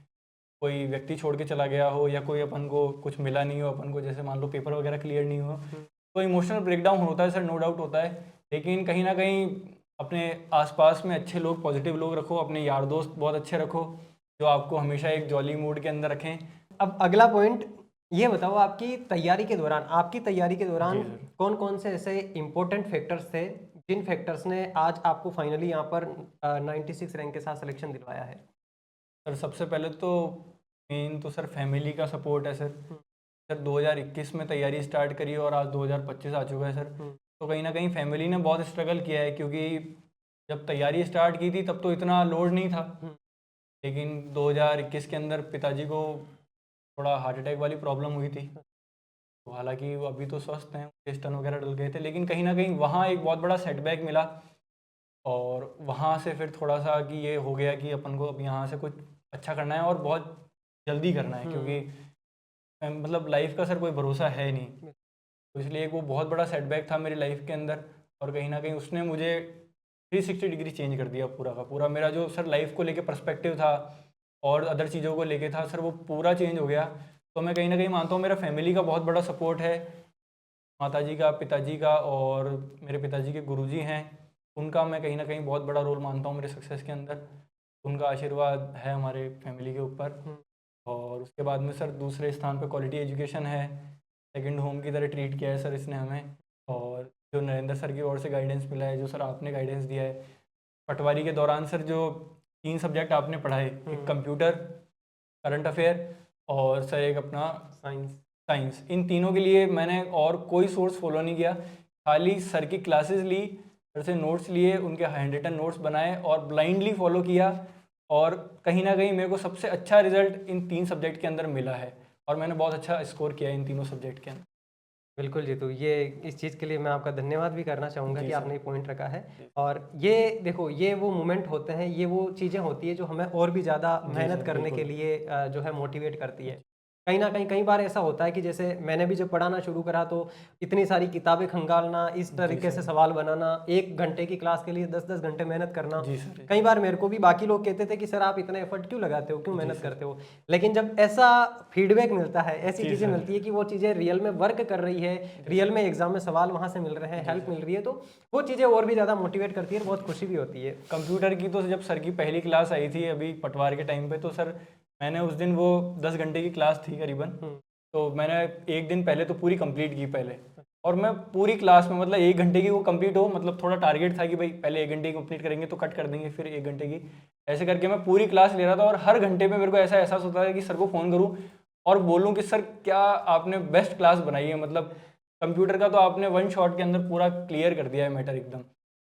कोई व्यक्ति छोड़ के चला गया हो या कोई अपन को कुछ मिला नहीं हो अपन को, जैसे मान लो पेपर वगैरह क्लियर नहीं हो, तो इमोशनल ब्रेकडाउन होता है सर, नो डाउट होता है। लेकिन कहीं ना कहीं अपने आसपास में अच्छे लोग, पॉजिटिव लोग रखो, अपने यार दोस्त बहुत अच्छे रखो जो आपको हमेशा एक जॉली मूड के अंदर रखें। अब अगला पॉइंट ये बताओ, आपकी तैयारी के दौरान, जी सर। कौन कौन से ऐसे इंपॉर्टेंट फैक्टर्स थे जिन फैक्टर्स ने आज आपको फाइनली यहाँ पर 96 रैंक के साथ सिलेक्शन दिलवाया है? सर सबसे पहले तो मेन तो सर फैमिली का सपोर्ट है सर। सर 2021 में तैयारी स्टार्ट करी और आज 2025 आ चुका है सर। तो कहीं ना कहीं फैमिली ने बहुत स्ट्रगल किया है, क्योंकि जब तैयारी स्टार्ट की थी तब तो इतना लोड नहीं था, लेकिन 2021 के अंदर पिताजी को थोड़ा हार्ट अटैक वाली प्रॉब्लम हुई थी। तो हालांकि वो अभी तो स्वस्थ हैं, स्टन वगैरह डल गए थे, लेकिन कहीं ना कहीं वहाँ एक बहुत बड़ा सेटबैक मिला और वहाँ से फिर थोड़ा सा कि ये हो गया कि अपन को अब यहाँ से कुछ अच्छा करना है और बहुत जल्दी करना है, क्योंकि मतलब लाइफ का सर कोई भरोसा है नहीं। तो इसलिए एक वो बहुत बड़ा सेटबैक था मेरी लाइफ के अंदर, और कहीं ना कहीं उसने मुझे 360 डिग्री चेंज कर दिया पूरा का पूरा। मेरा जो सर लाइफ को लेके पर्सपेक्टिव था और अदर चीज़ों को लेके था सर, वो पूरा चेंज हो गया। तो मैं कहीं ना कहीं मानता हूँ मेरा फैमिली का बहुत बड़ा सपोर्ट है, माताजी का, पिताजी का, और मेरे पिताजी के गुरुजी हैं, उनका मैं कहीं ना कहीं बहुत बड़ा रोल मानता हूँ मेरे सक्सेस के अंदर। उनका आशीर्वाद है हमारे फैमिली के ऊपर। और उसके बाद में सर दूसरे स्थान पे क्वालिटी एजुकेशन है, सेकंड होम की तरह ट्रीट किया है सर इसने हमें। और जो नरेंद्र सर की ओर से गाइडेंस मिला है, जो सर आपने गाइडेंस दिया है पटवारी के दौरान सर, जो 3 सब्जेक्ट आपने पढ़ाए, एक कंप्यूटर, करंट अफेयर और सर एक अपना साइंस, इन तीनों के लिए मैंने और कोई सोर्स फॉलो नहीं किया, खाली सर की क्लासेस ली, सर से नोट्स लिए, उनके हैंड रिटन नोट्स बनाए और ब्लाइंडली फॉलो किया। और कहीं ना कहीं मेरे को सबसे अच्छा रिजल्ट इन 3 सब्जेक्ट के अंदर मिला है, और मैंने बहुत अच्छा स्कोर किया है इन तीनों सब्जेक्ट के अंदर। बिल्कुल जी, तो ये इस चीज़ के लिए मैं आपका धन्यवाद भी करना चाहूँगा जी कि सर। आपने ये पॉइंट रखा है। और ये देखो, ये वो मोमेंट होते हैं, ये वो चीज़ें होती है जो हमें और भी ज़्यादा जी मेहनत सर, करने के बिल्कुल। लिए जो है मोटिवेट करती है। कहीं न कहीं कई बार ऐसा होता है कि जैसे मैंने भी जब पढ़ाना शुरू करा तो इतनी सारी किताबें खंगालना, इस जी तरीके से सर। सवाल बनाना, 1 घंटे की क्लास के लिए 10-10 घंटे मेहनत करना। जी सर। कई बार मेरे को भी बाकी लोग कहते थे कि सर आप इतना एफर्ट क्यों लगाते हो, क्यों जी मेहनत सर। करते हो? लेकिन जब ऐसा फीडबैक मिलता है, ऐसी जी चीज़ें सर। मिलती है कि वो चीज़ें रियल में वर्क कर रही है, रियल में एग्जाम में सवाल वहाँ से मिल रहे हैं, जी हेल्प सर। मिल रही है, तो वो चीज़ें और भी ज़्यादा मोटिवेट करती है और बहुत खुशी भी होती है। कंप्यूटर की तो जब सर की पहली क्लास आई थी अभी पटवार के टाइम पे, तो सर मैंने उस दिन, वो 10 घंटे की क्लास थी करीबन, तो मैंने एक दिन पहले तो पूरी कंप्लीट की पहले। और मैं पूरी क्लास में मतलब 1 घंटे की वो कंप्लीट हो, मतलब थोड़ा टारगेट था कि भाई पहले 1 घंटे की कंप्लीट करेंगे तो कट कर देंगे, फिर 1 घंटे की, ऐसे करके मैं पूरी क्लास ले रहा था। और हर घंटे में मेरे को ऐसा एहसास होता है कि सर को फ़ोन करूँ और बोलूँ कि सर क्या आपने बेस्ट क्लास बनाई है, मतलब कंप्यूटर का तो आपने वन शॉट के अंदर पूरा क्लियर कर दिया है मैटर एकदम।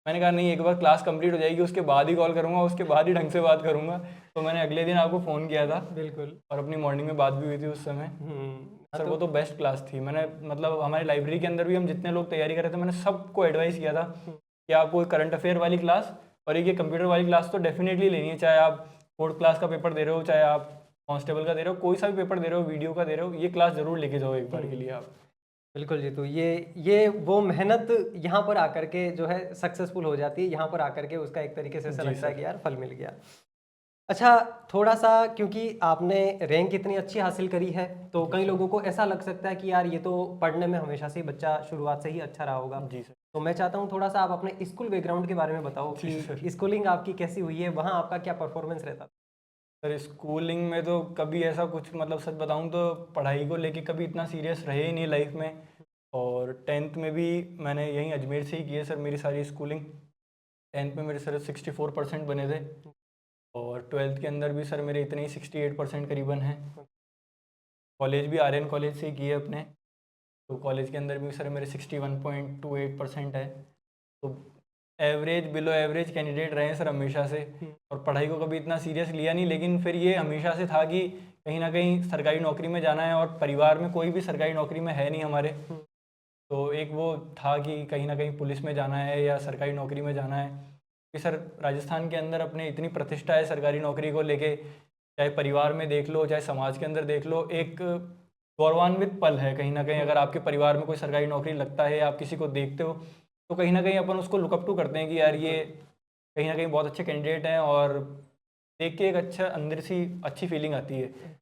मैंने कहा नहीं, एक बार क्लास कंप्लीट हो जाएगी उसके बाद ही कॉल करूँगा, उसके बाद ही ढंग से बात करूँगा। तो मैंने अगले दिन आपको फ़ोन किया था, बिल्कुल। और अपनी मॉर्निंग में बात भी हुई थी उस समय। हाँ, सर तो वो तो बेस्ट क्लास थी। मैंने मतलब हमारी लाइब्रेरी के अंदर भी हम जितने लोग तैयारी कर रहे थे, मैंने सबको एडवाइस किया था कि आपको करंट अफेयर वाली क्लास और एक ये कंप्यूटर वाली क्लास तो डेफिनेटली लेनी है, चाहे आप फोर्थ क्लास का पेपर दे रहे हो, चाहे आप कांस्टेबल का दे रहे हो, कोई सा भी पेपर दे रहे हो, वीडियो का दे रहे हो, ये क्लास ज़रूर लेके जाओ एक बार के लिए आप। बिल्कुल जी, तो ये वो मेहनत यहाँ पर आकर के जो है सक्सेसफुल हो जाती है, यहाँ पर आकर के उसका एक तरीके से ऐसा जी लगता है सर। कि यार फल मिल गया। अच्छा, थोड़ा-सा क्योंकि आपने रैंक इतनी अच्छी हासिल करी है, तो जी कई सर। लोगों को ऐसा लग सकता है कि यार ये तो पढ़ने में हमेशा से ही बच्चा शुरुआत से ही अच्छा रहा होगा। जी सर। तो मैं चाहता हूँ थोड़ा-सा आप अपने स्कूल बैकग्राउंड के बारे में बताओ जी सर। कि स्कूलिंग आपकी कैसी हुई है? वहाँ आपका क्या परफॉर्मेंस रहता था? सर स्कूलिंग में तो कभी ऐसा कुछ, मतलब सच बताऊं तो पढ़ाई को लेके कभी इतना सीरियस रहे ही नहीं लाइफ में। और 10th में भी मैंने यहीं अजमेर से ही की है सर मेरी सारी स्कूलिंग। 10th में मेरे सर 64% बने थे, और 12th के अंदर भी सर मेरे इतने ही 68% करीबन हैं। कॉलेज भी आर्यन कॉलेज से ही किए अपने, तो कॉलेज के अंदर भी सर मेरे 61.28% है। तो एवरेज बिलो एवरेज कैंडिडेट रहे हैं सर हमेशा से, और पढ़ाई को कभी इतना सीरियस लिया नहीं। लेकिन फिर ये हमेशा से था कि कहीं ना कहीं सरकारी नौकरी में जाना है, और परिवार में कोई भी सरकारी नौकरी में है नहीं हमारे, तो एक वो था कि कहीं ना कहीं पुलिस में जाना है या सरकारी नौकरी में जाना है। कि सर राजस्थान के अंदर अपने इतनी प्रतिष्ठा है सरकारी नौकरी को लेके, चाहे परिवार में देख लो चाहे समाज के अंदर देख लो, एक गौरवान्वित पल है कहीं ना कहीं। अगर आपके परिवार में कोई सरकारी नौकरी लगता है या आप किसी को देखते हो, तो कहीं ना कहीं अपन उसको लुकअप टू करते हैं कि यार ये कहीं ना कहीं बहुत अच्छे कैंडिडेट हैं, और देख के एक अच्छा अंदर सी अच्छी फीलिंग आती है।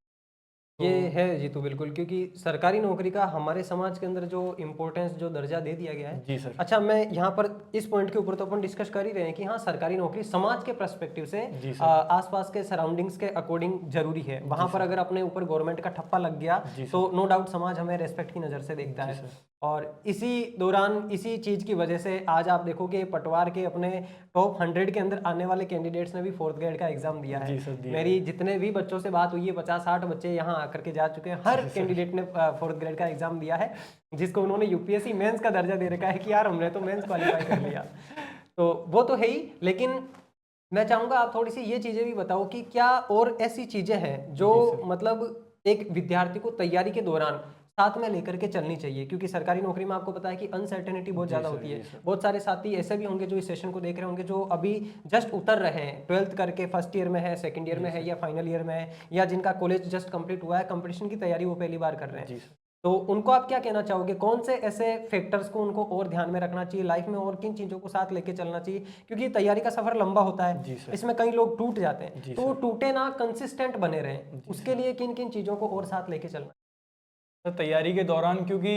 तो ये है जी, तो बिल्कुल, क्योंकि सरकारी नौकरी का हमारे समाज के अंदर जो इम्पोर्टेंस, जो दर्जा दे दिया गया है। जी सर। अच्छा, मैं यहाँ पर इस पॉइंट के ऊपर तो अपन डिस्कस कर ही रहे हैं कि हाँ, सरकारी नौकरी समाज के पर्सपेक्टिव से जी सर। आसपास के सराउंडिंग्स के अकॉर्डिंग जरूरी है। वहाँ पर अगर अपने ऊपर गवर्नमेंट का ठप्पा लग गया जी तो नो डाउट समाज हमें रेस्पेक्ट की नज़र से देखता जी है। सर। और इसी दौरान इसी चीज़ की वजह से आज आप देखोगे पटवार के अपने टॉप 100 के अंदर आने वाले कैंडिडेट्स ने भी 4th ग्रेड का एग्जाम दिया है। जी सर, दिया मेरी है। जितने भी बच्चों से बात हुई है, 50-60 बच्चे यहाँ आकर के जा चुके हैं। हर जी सर। कैंडिडेट ने 4th ग्रेड का एग्जाम दिया है, जिसको उन्होंने यूपीएससी मेंस का दर्जा दे रखा है कि यार हमने तो मेंस क्वालिफाई कर लिया। तो वो तो है ही, लेकिन मैं चाहूँगा आप थोड़ी सी ये चीज़ें भी बताओ कि क्या और ऐसी चीज़ें हैं जो जी सर। मतलब एक विद्यार्थी को तैयारी के दौरान साथ में लेकर के चलनी चाहिए, क्योंकि सरकारी नौकरी में आपको पता है कि अनसर्टेनिटी बहुत ज़्यादा होती है। बहुत सारे साथी ऐसे भी होंगे जो इस सेशन को देख रहे होंगे जो अभी जस्ट उतर रहे हैं, 12th करके फर्स्ट ईयर में है, सेकंड ईयर में है या फाइनल ईयर में है, या जिनका कॉलेज जस्ट कंप्लीट हुआ है, कंपटीशन की तैयारी वो पहली बार कर रहे हैं। तो उनको आप क्या कहना चाहोगे, कौन से ऐसे फैक्टर्स को उनको और ध्यान में रखना चाहिए लाइफ में, और किन चीज़ों को साथ लेके चलना चाहिए, क्योंकि तैयारी का सफर लंबा होता है, इसमें कई लोग टूट जाते हैं, तो वो टूटे ना, कंसिस्टेंट बने रहें, उसके लिए किन किन चीज़ों को और साथ लेके चलना? तो तैयारी के दौरान क्योंकि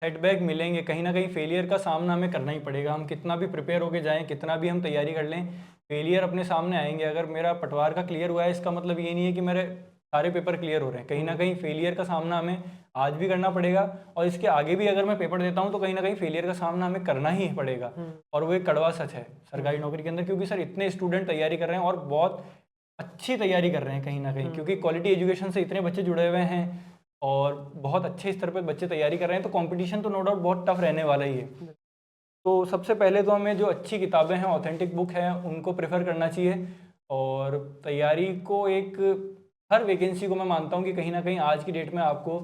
सेटबैक मिलेंगे, कहीं ना कहीं फेलियर का सामना हमें करना ही पड़ेगा। हम कितना भी प्रिपेयर होके जाएं, कितना भी हम तैयारी कर लें, फेलियर अपने सामने आएंगे। अगर मेरा पटवार का क्लियर हुआ है, इसका मतलब ये नहीं है कि मेरे सारे पेपर क्लियर हो रहे हैं। कहीं ना कहीं फेलियर का सामना हमें आज भी करना पड़ेगा, और इसके आगे भी अगर मैं पेपर देता हूँ तो कहीं ना कहीं फेलियर का सामना हमें करना ही पड़ेगा। और वो एक कड़वा सच है सरकारी नौकरी के अंदर, क्योंकि सर इतने स्टूडेंट तैयारी कर रहे हैं और बहुत अच्छी तैयारी कर रहे हैं कहीं ना कहीं, क्योंकि क्वालिटी एजुकेशन से इतने बच्चे जुड़े हुए हैं और बहुत अच्छे स्तर पर बच्चे तैयारी कर रहे हैं, तो कंपटीशन तो नो डाउट बहुत टफ रहने वाला ही है। तो सबसे पहले तो हमें जो अच्छी किताबें हैं, ऑथेंटिक बुक हैं, उनको प्रेफर करना चाहिए। और तैयारी को एक हर वैकेंसी को मैं मानता हूँ कि कहीं ना कहीं आज की डेट में आपको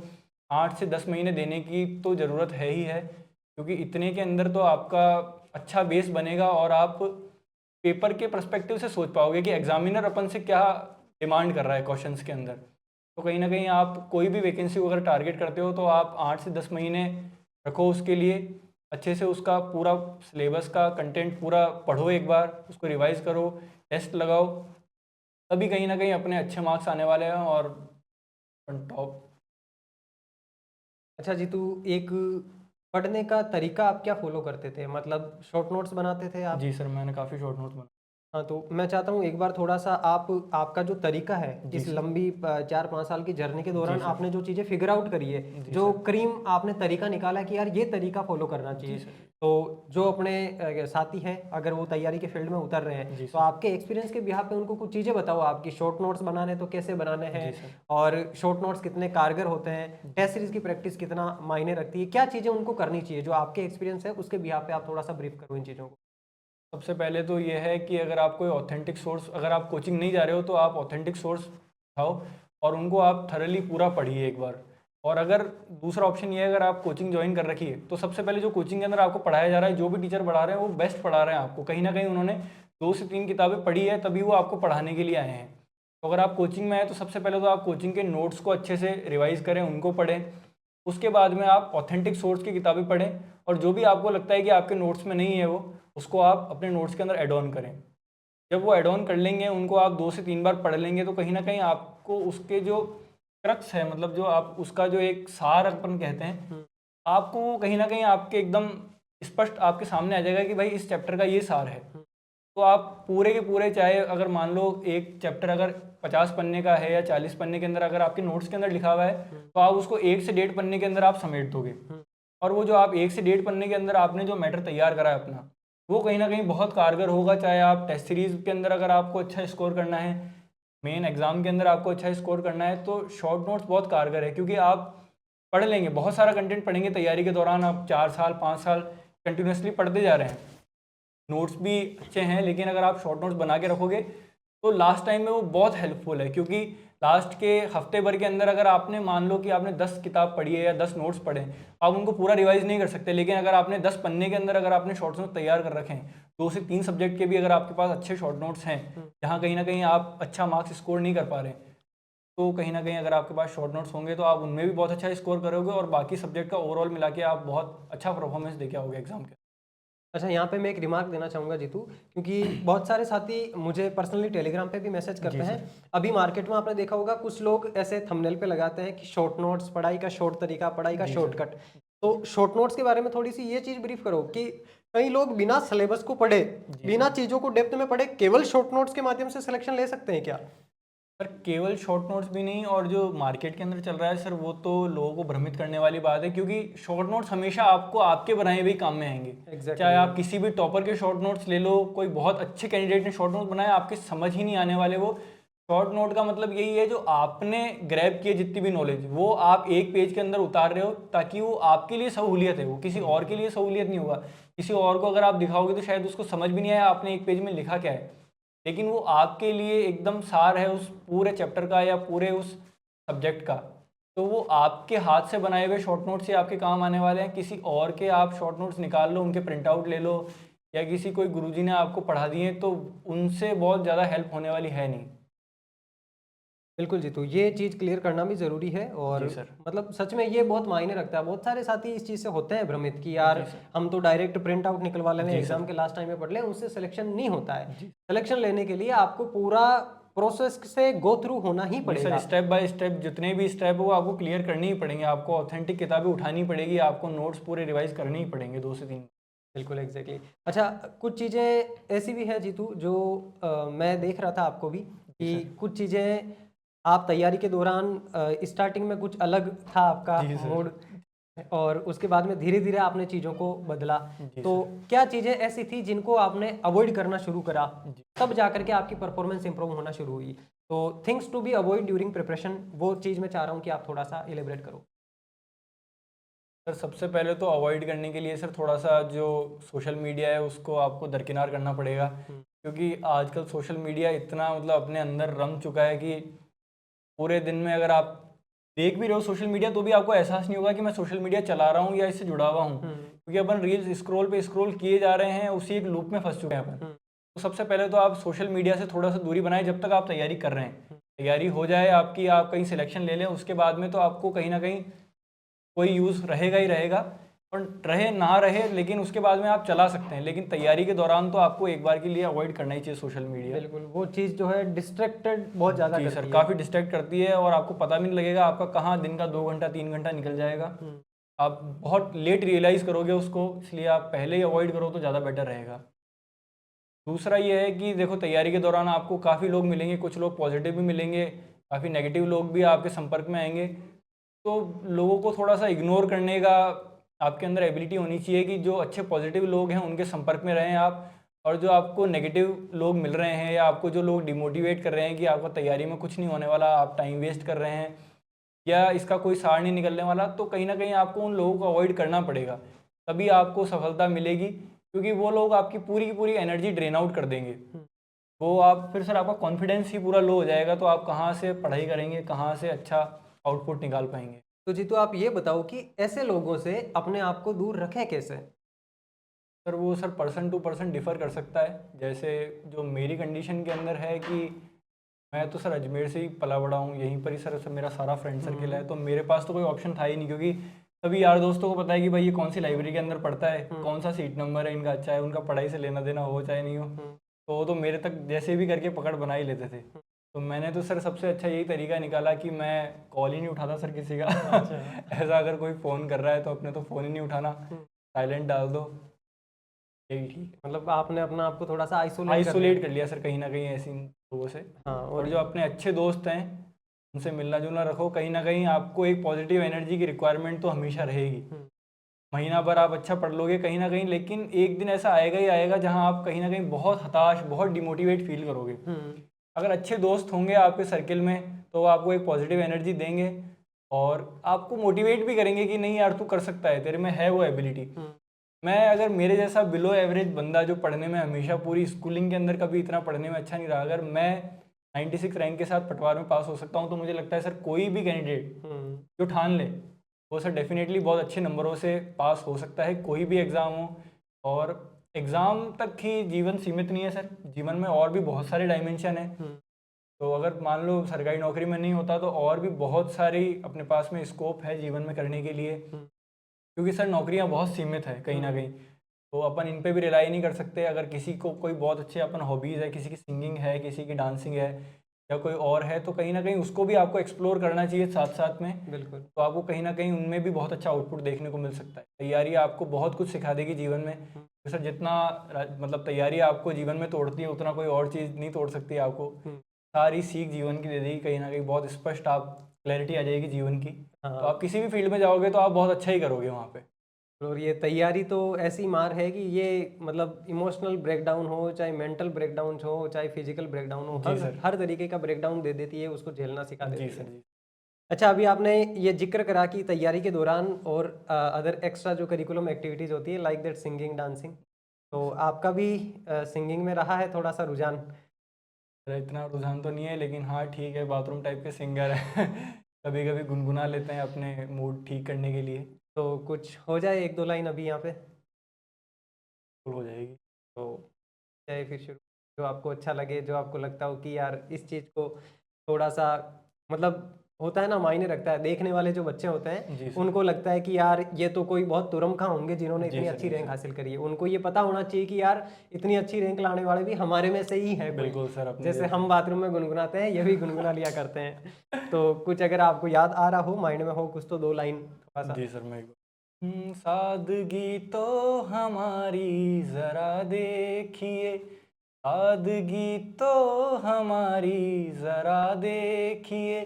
8 से 10 महीने देने की तो ज़रूरत है ही है, क्योंकि इतने के अंदर तो आपका अच्छा बेस बनेगा और आप पेपर के पर्सपेक्टिव से सोच पाओगे कि एग्जामिनर अपन से क्या डिमांड कर रहा है क्वेश्चंस के अंदर। तो कहीं ना कहीं आप कोई भी वैकेंसी को अगर टारगेट करते हो तो आप 8 से 10 महीने रखो उसके लिए, अच्छे से उसका पूरा सिलेबस का कंटेंट पूरा पढ़ो, एक बार उसको रिवाइज करो, टेस्ट लगाओ, तभी कहीं ना कहीं अपने अच्छे मार्क्स आने वाले हैं और टॉप। अच्छा जी, तो एक पढ़ने का तरीका आप क्या फॉलो करते थे, मतलब शॉर्ट नोट्स बनाते थे आप? जी सर, मैंने काफ़ी शॉर्ट नोट्स बनाए। हाँ, तो मैं चाहता हूँ एक बार थोड़ा सा आप आपका जो तरीका है जी इस सर। लंबी 4-5 साल की जर्नी के दौरान जी सर। आपने जो चीज़ें फिगर आउट करी है, जी जो सर। क्रीम आपने तरीका निकाला है कि यार ये तरीका फॉलो करना चाहिए, सर। तो जो अपने साथी हैं अगर वो तैयारी के फील्ड में उतर रहे हैं, जी तो सर। आपके एक्सपीरियंस के बिहाफ पे उनको कुछ चीज़ें बताओ, आपकी शॉर्ट नोट्स बनाने तो कैसे बनाने हैं, जी सर। और शॉर्ट नोट्स कितने कारगर होते हैं, टेस्ट सीरीज की प्रैक्टिस कितना मायने रखती है, क्या चीज़ें उनको करनी चाहिए, जो आपके एक्सपीरियंस है उसके बिहाफ पे आप थोड़ा सा ब्रीफ करो इन चीज़ों को। सबसे पहले तो ये है कि अगर आप कोई ऑथेंटिक सोर्स, अगर आप कोचिंग नहीं जा रहे हो तो आप ऑथेंटिक सोर्स उठाओ और उनको आप थरली पूरा पढ़िए एक बार। और अगर दूसरा ऑप्शन ये है, अगर आप कोचिंग ज्वाइन कर रखी है तो सबसे पहले जो कोचिंग के अंदर आपको पढ़ाया जा रहा है, जो भी टीचर पढ़ा रहे हैं वो बेस्ट पढ़ा रहे हैं आपको, कहीं ना कहीं उन्होंने 2 से 3 किताबें पढ़ी है तभी वो आपको पढ़ाने के लिए आए हैं। तो अगर आप कोचिंग में आए तो सबसे पहले तो आप कोचिंग के नोट्स को अच्छे से रिवाइज करें, उनको पढ़ें। उसके बाद में आप ऑथेंटिक सोर्स की किताबें पढ़ें, और जो भी आपको लगता है कि आपके नोट्स में नहीं है वो, उसको आप अपने नोट्स के अंदर ऐड ऑन करें। जब वो ऐड ऑन कर लेंगे, उनको आप 2 से 3 बार पढ़ लेंगे, तो कहीं ना कहीं आपको उसके जो क्रक्स है, मतलब जो आप उसका जो एक सार अपन कहते हैं, आपको कहीं ना कहीं आपके एकदम स्पष्ट आपके सामने आ जाएगा कि भाई इस चैप्टर का ये सार है। तो आप पूरे के पूरे, चाहे अगर मान लो एक चैप्टर अगर 50 पन्ने का है या 40 पन्ने के अंदर अगर आपके नोट्स के अंदर लिखा हुआ है, तो आप उसको 1 से 1.5 पन्ने के अंदर आप समेट दोगे। और वो जो आप 1 से 1.5 पन्ने के अंदर आपने जो मैटर तैयार करा है अपना, वो कहीं ना कहीं बहुत कारगर होगा। चाहे आप टेस्ट सीरीज के अंदर अगर आपको अच्छा स्कोर करना है, मेन एग्जाम के अंदर आपको अच्छा स्कोर करना है, तो शॉर्ट नोट्स बहुत कारगर है, क्योंकि आप पढ़ लेंगे, बहुत सारा कंटेंट पढ़ेंगे तैयारी के दौरान। आप 4 साल 5 साल कंटिन्यूसली पढ़ते जा रहे हैं, नोट्स भी अच्छे हैं, लेकिन अगर आप शॉर्ट नोट्स बना के रखोगे तो लास्ट टाइम में वो बहुत हेल्पफुल है। क्योंकि लास्ट के हफ्ते भर के अंदर अगर आपने मान लो कि आपने 10 किताब पढ़ी है या 10 नोट्स पढ़े, आप उनको पूरा रिवाइज नहीं कर सकते, लेकिन अगर आपने 10 पन्ने के अंदर अगर आपने शॉर्ट नोट्स तैयार कर रखे हैं, 2 से 3 सब्जेक्ट के भी अगर आपके पास अच्छे शॉर्ट नोट्स हैं, जहाँ कहीं ना कहीं आप अच्छा मार्क्स स्कोर नहीं कर पा रहे, तो कहीं ना कहीं अगर आपके पास शॉर्ट नोट्स होंगे तो आप उनमें भी बहुत अच्छा स्कोर करोगे, और बाकी सब्जेक्ट का ओवरऑल मिला के आप बहुत अच्छा परफॉर्मेंस देके आओगे एग्जाम के। अच्छा, यहाँ पे मैं एक रिमार्क देना चाहूँगा जीतू, क्योंकि बहुत सारे साथी मुझे पर्सनली टेलीग्राम पे भी मैसेज करते हैं। अभी मार्केट में आपने देखा होगा कुछ लोग ऐसे थंबनेल पे लगाते हैं कि शॉर्ट नोट्स, पढ़ाई का शॉर्ट तरीका, पढ़ाई का शॉर्टकट। तो शॉर्ट नोट्स के बारे में थोड़ी सी ये चीज़ ब्रीफ करो कि कई लोग बिना सिलेबस को पढ़े, बिना चीज़ों को डेप्थ में पढ़े, केवल शॉर्ट नोट्स के माध्यम से सिलेक्शन ले सकते हैं क्या? सर केवल शॉर्ट नोट्स भी नहीं, और जो मार्केट के अंदर चल रहा है सर, वो तो लोगों को भ्रमित करने वाली बात है, क्योंकि शॉर्ट नोट्स हमेशा आपको आपके बनाए हुए काम में आएंगे। Exactly. चाहे आप किसी भी टॉपर के शॉर्ट नोट्स ले लो, कोई बहुत अच्छे कैंडिडेट ने शॉर्ट नोट्स बनाए, आपके समझ ही नहीं आने वाले वो। शॉर्ट नोट का मतलब यही है, जो आपने ग्रैब किए जितनी भी नॉलेज, वो आप एक पेज के अंदर उतार रहे हो, ताकि वो आपके लिए सहूलियत है, वो किसी और के लिए सहूलियत नहीं होगा। किसी और को अगर आप दिखाओगे तो शायद उसको समझ भी नहीं आया आपने एक पेज में लिखा क्या है, लेकिन वो आपके लिए एकदम सार है उस पूरे चैप्टर का या पूरे उस सब्जेक्ट का। तो वो आपके हाथ से बनाए हुए शॉर्ट नोट्स ही आपके काम आने वाले हैं, किसी और के आप शॉर्ट नोट्स निकाल लो, उनके प्रिंट आउट ले लो, या किसी कोई गुरुजी ने आपको पढ़ा दिए तो उनसे बहुत ज़्यादा हेल्प होने वाली है नहीं। बिल्कुल जी, तो ये चीज़ क्लियर करना भी ज़रूरी है और जी सर। मतलब सच में ये बहुत मायने रखता है। बहुत सारे साथी इस चीज़ से होते हैं भ्रमित कि यार जी सर। हम तो डायरेक्ट प्रिंट आउट निकलवा लें, जी एग्जाम सर। के लास्ट टाइम में पढ़ लें, उससे सिलेक्शन नहीं होता है। जी। सिलेक्शन लेने के लिए आपको पूरा प्रोसेस से गो थ्रू होना ही जी सर, पड़ेगा। स्टेप बाय स्टेप जितने भी स्टेप वो आपको क्लियर करनी ही पड़ेंगे, आपको ऑथेंटिक किताबें उठानी पड़ेगी, आपको नोट्स पूरे रिवाइज करने ही पड़ेंगे 2 से 3। बिल्कुल एग्जैक्टली। अच्छा, कुछ चीज़ें ऐसी भी है जीतू जो मैं देख रहा था आपको भी जी कि सर। कुछ चीज़ें आप तैयारी के दौरान स्टार्टिंग में कुछ अलग था आपका जी सर। मूड और उसके बाद में धीरे धीरे आपने चीज़ों को बदला। जी तो सर। क्या चीज़ें ऐसी थी जिनको आपने अवॉइड करना शुरू करा, जी। तब जा करके आपकी परफॉर्मेंस इंप्रूव होना शुरू हुई? तो things to be avoid during preparation, वो चीज़ मैं चाह रहा हूँ कि आप थोड़ा सा इलेबरेट करो। सर सबसे पहले तो अवॉइड करने के लिए सर थोड़ा सा जो सोशल मीडिया है उसको आपको दरकिनार करना पड़ेगा, क्योंकि आजकल सोशल मीडिया इतना मतलब अपने अंदर रम चुका है कि पूरे दिन में अगर आप देख भी रहे हो सोशल मीडिया तो भी आपको एहसास नहीं होगा कि मैं सोशल मीडिया चला रहा हूँ या इससे जुड़ा हुआ हूँ, क्योंकि अपन रील्स स्क्रॉल पे स्क्रॉल किए जा रहे हैं, उसी एक लूप में फंस चुके हैं अपन। तो सबसे पहले तो आप सोशल मीडिया से थोड़ा सा दूरी बनाएं जब तक आप तैयारी कर रहे हैं। तैयारी हो जाए आपकी, आप कहीं सिलेक्शन ले लें, उसके बाद में तो आपको कहीं ना कहीं कोई यूज़ रहेगा ही रहेगा, और रहे ना रहे लेकिन उसके बाद में आप चला सकते हैं, लेकिन तैयारी के दौरान तो आपको एक बार के लिए अवॉइड करना ही चाहिए सोशल मीडिया। बिल्कुल, वो चीज़ जो है डिस्ट्रैक्टेड बहुत ज़्यादा जी करती सर, है। काफ़ी डिस्ट्रैक्ट करती है और आपको पता भी नहीं लगेगा आपका कहाँ दिन का 2 घंटा 3 घंटा निकल जाएगा। आप बहुत लेट रियलाइज़ करोगे उसको, इसलिए आप पहले ही अवॉइड करो तो ज़्यादा बेटर रहेगा। दूसरा ये है कि देखो तैयारी के दौरान आपको काफ़ी लोग मिलेंगे, कुछ लोग पॉजिटिव भी मिलेंगे, काफ़ी नेगेटिव लोग भी आपके संपर्क में आएंगे। तो लोगों को थोड़ा सा इग्नोर करने का आपके अंदर एबिलिटी होनी चाहिए कि जो अच्छे पॉजिटिव लोग हैं उनके संपर्क में रहें आप, और जो आपको नेगेटिव लोग मिल रहे हैं या आपको जो लोग डिमोटिवेट कर रहे हैं कि आपको तैयारी में कुछ नहीं होने वाला, आप टाइम वेस्ट कर रहे हैं या इसका कोई सार नहीं निकलने वाला, तो कहीं ना कहीं आपको उन लोगों को अवॉइड करना पड़ेगा, तभी आपको सफलता मिलेगी, क्योंकि वो लोग आपकी पूरी की पूरी एनर्जी ड्रेन आउट कर देंगे। वो आप फिर सर आपका कॉन्फिडेंस ही पूरा लो हो जाएगा, तो आप कहाँ से पढ़ाई करेंगे, कहाँ से अच्छा आउटपुट निकाल पाएंगे। तो जी, तो आप ये बताओ कि ऐसे लोगों से अपने आप को दूर रखें कैसे? सर वो sir person to person differ कर सकता है, जैसे जो मेरी कंडीशन के अंदर है कि मैं तो सर अजमेर से ही पला बड़ा हूँ, यहीं पर ही सर मेरा सारा फ्रेंड सर्किल है, तो मेरे पास तो कोई ऑप्शन था ही नहीं, क्योंकि सभी यार दोस्तों को पता है कि भाई ये कौन सी लाइब्रेरी के अंदर पढ़ता है, कौन सा सीट नंबर है इनका अच्छा है, उनका पढ़ाई से लेना देना हो चाहे नहीं हो, तो वो तो मेरे तक जैसे भी करके पकड़ बना ही लेते थे। तो मैंने तो सर सबसे अच्छा यही तरीका निकाला कि मैं कॉल ही नहीं उठाता सर किसी का। ऐसा अगर कोई फ़ोन कर रहा है तो अपने तो फ़ोन ही नहीं उठाना, साइलेंट डाल दो, यही ठीक है। मतलब आपने अपना आप को थोड़ा सा आइसोलेट कर आइसोलेट लिया। कर लिया सर कहीं ना कहीं ऐसी लोगों से। हाँ, और और जो अपने अच्छे दोस्त हैं उनसे मिलना जुलना रखो, कहीं ना कहीं आपको एक पॉजिटिव एनर्जी की रिक्वायरमेंट तो हमेशा रहेगी। महीना भर आप अच्छा पढ़ लोगे कहीं ना कहीं, लेकिन एक दिन ऐसा आएगा ही आएगा जहां आप कहीं ना कहीं बहुत हताश, बहुत डिमोटिवेट फील करोगे। अगर अच्छे दोस्त होंगे आपके सर्किल में तो वो आपको एक पॉजिटिव एनर्जी देंगे और आपको मोटिवेट भी करेंगे कि नहीं यार तू कर सकता है, तेरे में है वो एबिलिटी। मैं अगर मेरे जैसा बिलो एवरेज बंदा जो पढ़ने में हमेशा पूरी स्कूलिंग के अंदर कभी इतना पढ़ने में अच्छा नहीं रहा, अगर मैं 96 रैंक के साथ पटवार में पास हो सकता हूँ, तो मुझे लगता है सर कोई भी कैंडिडेट जो ठान ले वो सर डेफिनेटली बहुत अच्छे नंबरों से पास हो सकता है, कोई भी एग्ज़ाम हो। और एग्ज़ाम तक ही जीवन सीमित नहीं है सर, जीवन में और भी बहुत सारे डायमेंशन हैं। तो अगर मान लो सरकारी नौकरी में नहीं होता तो और भी बहुत सारी अपने पास में स्कोप है जीवन में करने के लिए, क्योंकि सर नौकरियां बहुत सीमित है कहीं ना कहीं। तो अपन इन पे भी रिलाई नहीं कर सकते। अगर किसी को कोई बहुत अच्छे अपन हॉबीज़ है, किसी की सिंगिंग है, किसी की डांसिंग है या कोई और है, तो कहीं ना कहीं उसको भी आपको एक्सप्लोर करना चाहिए साथ साथ में। बिल्कुल। तो आपको कहीं ना कहीं उनमें भी बहुत अच्छा आउटपुट देखने को मिल सकता है। तैयारी आपको बहुत कुछ सिखा देगी जीवन में। तो सर जितना मतलब तैयारी आपको जीवन में तोड़ती है उतना कोई और चीज़ नहीं तोड़ सकती आपको। सारी सीख जीवन की दे देगी, कहीं ना कहीं बहुत स्पष्ट आप क्लैरिटी आ जाएगी जीवन की। तो हाँ, आप किसी भी फील्ड में जाओगे तो आप बहुत अच्छा ही करोगे वहाँ पे। और ये तैयारी तो ऐसी मार है कि ये मतलब इमोशनल ब्रेकडाउन हो, चाहे मेंटल ब्रेकडाउन हो, चाहे फिजिकल ब्रेकडाउन हो, जी हर सर। हर तरीके का ब्रेकडाउन दे देती है, उसको झेलना सिखा जी देती सर। है। जी। अच्छा, अभी आपने ये जिक्र करा कि तैयारी के दौरान और अदर एक्स्ट्रा जो करिकुलम एक्टिविटीज़ होती है लाइक दैट सिंगिंग, डांसिंग, तो आपका भी सिंगिंग में रहा है थोड़ा सा रुझान? सर इतना रुझान तो नहीं है, लेकिन हाँ ठीक है, बाथरूम टाइप के सिंगर है। कभी कभी गुनगुना लेते हैं अपने मूड ठीक करने के लिए। तो कुछ हो जाए एक दो लाइन अभी यहाँ पे, तो हो जाएगी। तो जाए फिर शुरू। जो आपको अच्छा लगे, जो आपको लगता हो कि यार इस चीज़ को थोड़ा सा, मतलब होता है ना, मायने रखता है। देखने वाले जो बच्चे होते हैं जी सर। उनको लगता है कि यार ये तो कोई बहुत तुरमखा होंगे जिन्होंने जी इतनी सर, अच्छी जी रैंक सर। हासिल करी है। उनको ये पता होना चाहिए कि यार इतनी अच्छी रैंक लाने वाले भी हमारे में से ही है कोई। बिल्कुल सर, अपने जैसे जैसे। हम बाथरूम में गुनगुनाते हैं, ये भी गुनगुना लिया करते हैं। तो कुछ अगर आपको याद आ रहा हो, माइंड में हो कुछ, तो दो लाइन थोड़ा सा। जी सर, मैं सादगी तो हमारी जरा देखिए, सादगी तो हमारी जरा देखिए,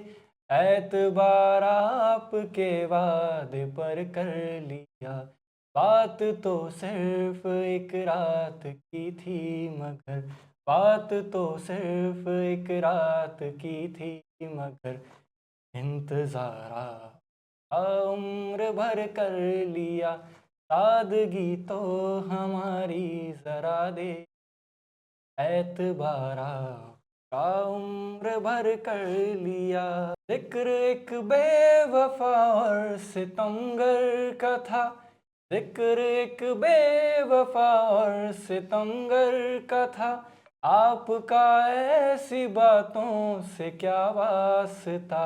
एतबार आपके वादे पर कर लिया, बात तो सिर्फ एक रात की थी मगर, बात तो सिर्फ एक रात की थी मगर, इंतजारा उम्र भर कर लिया, सादगी तो हमारी जरा दे, एतबारा का उम्र भर कर लिया। जिक्र एक बेवफा और सितमगर का था, जिक्र एक बेवफा और सितमगर का था, आपका ऐसी बातों से क्या वास्ता,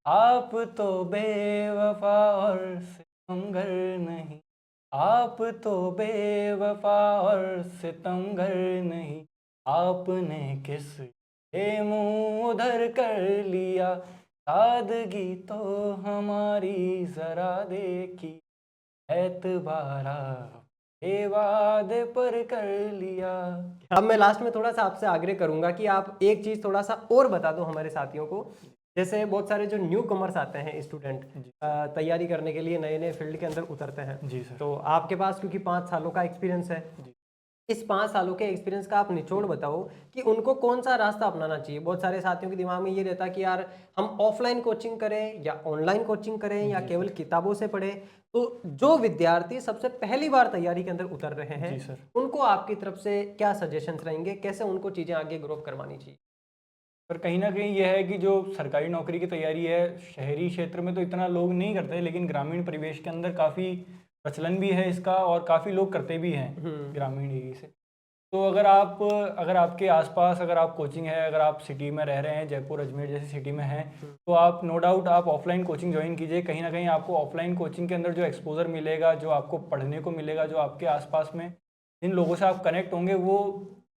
आप तो बेवफा और सितमगर नहीं, आप तो बेवफा और सितमगर नहीं, आपने किस ये मुंह उधर कर लिया, सादगी तो हमारी जरा देखी, एतबारा ये वादे पर कर लिया। अब मैं लास्ट में थोड़ा सा आपसे आग्रह करूंगा कि आप एक चीज़ थोड़ा सा और बता दो हमारे साथियों को। जैसे बहुत सारे जो न्यू कमर्स आते हैं स्टूडेंट, तैयारी करने के लिए नए नए फील्ड के अंदर उतरते हैं। जी सर। तो आपके पास क्योंकि 5 सालों का एक्सपीरियंस है, जी। इस 5 सालों के एक्सपीरियंस का आप निचोड़ बताओ कि उनको कौन सा रास्ता अपनाना चाहिए। बहुत सारे साथियों के दिमाग में ये रहता है कि यार हम ऑफलाइन कोचिंग करें या ऑनलाइन कोचिंग करें या जी केवल किताबों से पढ़ें। तो जो विद्यार्थी सबसे पहली बार तैयारी के अंदर उतर रहे हैं, जी सर। उनको आपकी तरफ से क्या सजेशंस रहेंगे, कैसे उनको चीज़ें आगे ग्रो करवानी चाहिए? पर कहीं ना कहीं यह है कि जो सरकारी नौकरी की तैयारी है, शहरी क्षेत्र में तो इतना लोग नहीं करते, लेकिन ग्रामीण परिवेश के अंदर काफ़ी प्रचलन भी है इसका और काफ़ी लोग करते भी हैं ग्रामीण एरिया से। तो अगर आपके आसपास अगर आप कोचिंग है, अगर आप सिटी में रह रहे हैं, जयपुर अजमेर जैसी सिटी में हैं, तो आप नो डाउट आप ऑफलाइन कोचिंग ज्वाइन कीजिए। कहीं ना कहीं आपको ऑफलाइन कोचिंग के अंदर जो एक्सपोजर मिलेगा, जो आपको पढ़ने को मिलेगा, जो आपके आसपास में जिन लोगों से आप कनेक्ट होंगे, वो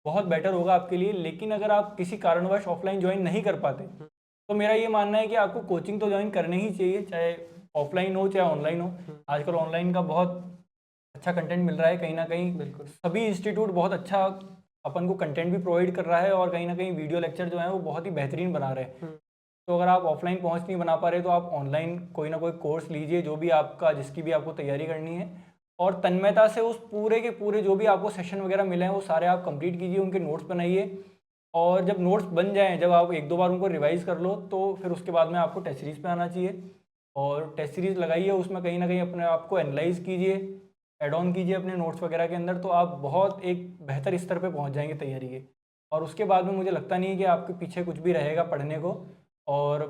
बहुत बेटर होगा आपके लिए। लेकिन अगर आप किसी कारणवश ऑफलाइन ज्वाइन नहीं कर पाते, तो मेरा ये मानना है कि आपको कोचिंग तो ज्वाइन करनी ही चाहिए, चाहे ऑफलाइन हो चाहे ऑनलाइन हो। आजकल ऑनलाइन का बहुत अच्छा कंटेंट मिल रहा है, कहीं ना कहीं बिल्कुल। सभी इंस्टीट्यूट बहुत अच्छा अपन को कंटेंट भी प्रोवाइड कर रहा है और कहीं ना कहीं वीडियो लेक्चर जो है वो बहुत ही बेहतरीन बना रहे हैं। तो अगर आप ऑफलाइन पहुंच नहीं बना पा रहे, तो आप ऑनलाइन कोई ना कोई कोर्स लीजिए, जो भी आपका जिसकी भी आपको तैयारी करनी है, और तन्मयता से उस पूरे के पूरे जो भी आपको सेशन वगैरह मिले हैं वो सारे आप कंप्लीट कीजिए, उनके नोट्स बनाइए। और जब नोट्स बन जाएं, जब आप एक दो बार उनको रिवाइज कर लो, तो फिर उसके बाद में आपको टेस्ट सीरीज़ पे आना चाहिए और टेस्ट सीरीज़ लगाइए, उसमें कहीं ना कहीं अपने आप को एनालाइज कीजिए, एड ऑन कीजिए अपने नोट्स वगैरह के अंदर, तो आप बहुत एक बेहतर स्तर पे पहुंच जाएंगे तैयारी के। और उसके बाद में मुझे लगता नहीं है कि आपके पीछे कुछ भी रहेगा पढ़ने को, और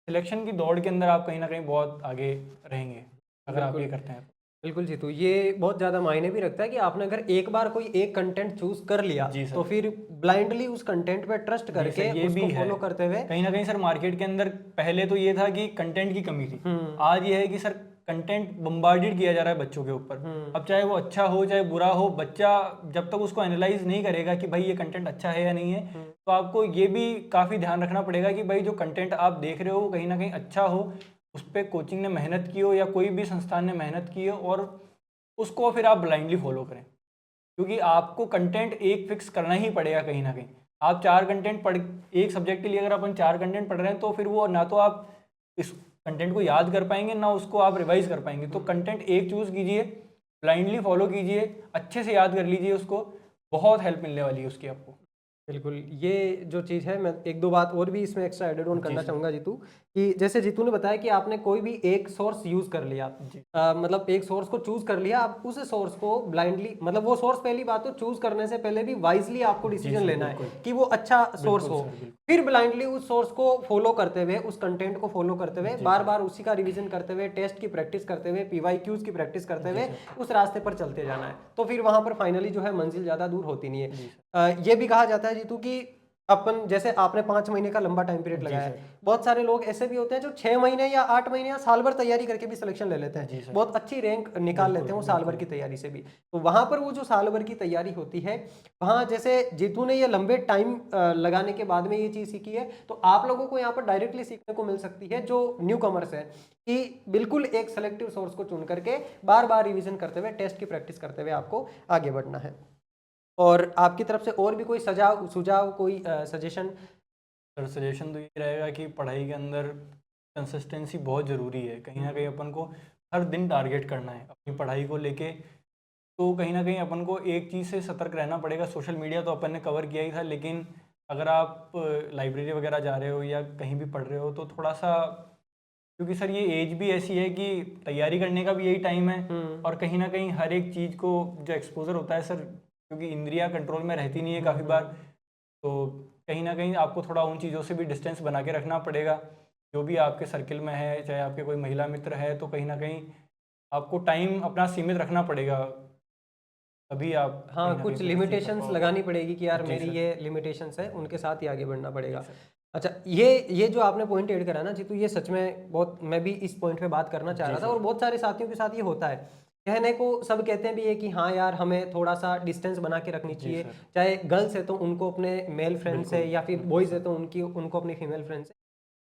सिलेक्शन की दौड़ के अंदर आप कहीं ना कहीं बहुत आगे रहेंगे अगर आप ये करते हैं। बिल्कुल जीतू, ये बहुत ज़्यादा मायने भी रखता है कि आपने अगर एक बार कोई एक कंटेंट चूज कर लिया, जी सर। तो फिर ब्लाइंडली उस कंटेंट पे ट्रस्ट जी करके सर, ये उसको भी है। फॉलो करते हुए। कहीं ना कहीं सर मार्केट के अंदर पहले तो ये था कि कंटेंट की कमी थी, आज ये है कि सर कंटेंट बम्बार्डेड किया जा रहा है बच्चों के ऊपर। अब चाहे वो अच्छा हो चाहे बुरा हो, बच्चा जब तक उसको एनालाइज नहीं करेगा कि भाई ये कंटेंट अच्छा है या नहीं है, तो आपको ये भी काफ़ी ध्यान रखना पड़ेगा कि भाई जो कंटेंट आप देख रहे हो वो कहीं ना कहीं अच्छा हो, उस पर कोचिंग ने मेहनत की हो या कोई भी संस्थान ने मेहनत की हो, और उसको फिर आप ब्लाइंडली फॉलो करें। क्योंकि आपको कंटेंट एक फिक्स करना ही पड़ेगा कहीं ना कहीं। आप 4 कंटेंट पढ़, एक सब्जेक्ट के लिए अगर अपन 4 कंटेंट पढ़ रहे हैं, तो फिर वो ना तो आप इस कंटेंट को याद कर पाएंगे, ना उसको आप रिवाइज कर पाएंगे। तो कंटेंट एक चूज़ कीजिए, ब्लाइंडली फॉलो कीजिए, अच्छे से याद कर लीजिए उसको, बहुत हेल्प मिलने वाली है उसकी आपको। बिल्कुल, ये जो चीज़ है मैं एक दो बात और भी इसमें एक्स्ट्रा एडेड ऑन करना चाहूँगा जीतू, कि जैसे जीतू ने बताया कि आपने कोई भी एक सोर्स यूज़ कर लिया, मतलब एक सोर्स को चूज़ कर लिया, आप उस सोर्स को ब्लाइंडली, मतलब वो सोर्स पहली बात तो चूज़ करने से पहले भी वाइजली आपको डिसीजन लेना है कि वो अच्छा सोर्स हो, फिर ब्लाइंडली उस सोर्स को फॉलो करते हुए, उस कंटेंट को फॉलो करते हुए, बार बार उसी का रिवीजन करते हुए, टेस्ट की प्रैक्टिस करते हुए, PYQs की प्रैक्टिस करते हुए उस रास्ते पर चलते जाना है, तो फिर वहां पर फाइनली जो है मंजिल ज़्यादा दूर होती नहीं है। ये भी कहा जाता है जीतू कि अपन, जैसे आपने 5 महीने का लंबा टाइम पीरियड लगाया है, बहुत सारे लोग ऐसे भी होते हैं जो 6 महीने या 8 महीने या साल भर तैयारी करके भी सिलेक्शन ले लेते हैं, बहुत अच्छी रैंक निकाल लेते हैं वो साल भर की तैयारी से भी। तो वहां पर वो जो साल भर की तैयारी होती है, वहां जैसे जीतू ने ये लंबे टाइम लगाने के बाद में ये चीज़ सीखी है, तो आप लोगों को यहाँ पर डायरेक्टली सीखने को मिल सकती है जो न्यू कमर्स है, कि बिल्कुल एक सेलेक्टिव सोर्स को चुन करके बार बार रिवीजन करते हुए, टेस्ट की प्रैक्टिस करते हुए आपको आगे बढ़ना है। और आपकी तरफ से और भी कोई सुझाव कोई सजेशन? सर सजेशन तो ये रहेगा कि पढ़ाई के अंदर कंसिस्टेंसी बहुत ज़रूरी है। कहीं ना कहीं अपन को हर दिन टारगेट करना है अपनी पढ़ाई को लेके, तो कहीं ना कहीं अपन को एक चीज़ से सतर्क रहना पड़ेगा। सोशल मीडिया तो अपन ने कवर किया ही था, लेकिन अगर आप लाइब्रेरी वगैरह जा रहे हो या कहीं भी पढ़ रहे हो तो थोड़ा सा, क्योंकि सर ये एज भी ऐसी है कि तैयारी करने का भी यही टाइम है, और कहीं ना कहीं हर एक चीज़ को जो एक्सपोजर होता है सर, क्योंकि इंद्रियां कंट्रोल में रहती नहीं है काफ़ी बार, तो कहीं ना कहीं आपको थोड़ा उन चीज़ों से भी डिस्टेंस बना के रखना पड़ेगा। जो भी आपके सर्किल में है, चाहे आपके कोई महिला मित्र है, तो कहीं ना कहीं आपको टाइम अपना सीमित रखना पड़ेगा, तभी आप हाँ, कुछ लिमिटेशंस लगानी पड़ेगी कि यार मेरी ये लिमिटेशंस है, उनके साथ ही आगे बढ़ना पड़ेगा। अच्छा, ये जो आपने पॉइंट ऐड करा ना जीतू, ये सच में बहुत, मैं भी इस पॉइंट पे बात करना चाह रहा था, और बहुत सारे साथियों के साथ ये होता है। कहने को सब कहते हैं भी ये कि हाँ यार हमें थोड़ा सा डिस्टेंस बना के रखनी चाहिए, चाहे गर्ल्स है तो उनको अपने मेल फ्रेंड से, या फिर बॉयज़ है तो उनको अपनी फीमेल फ्रेंड से।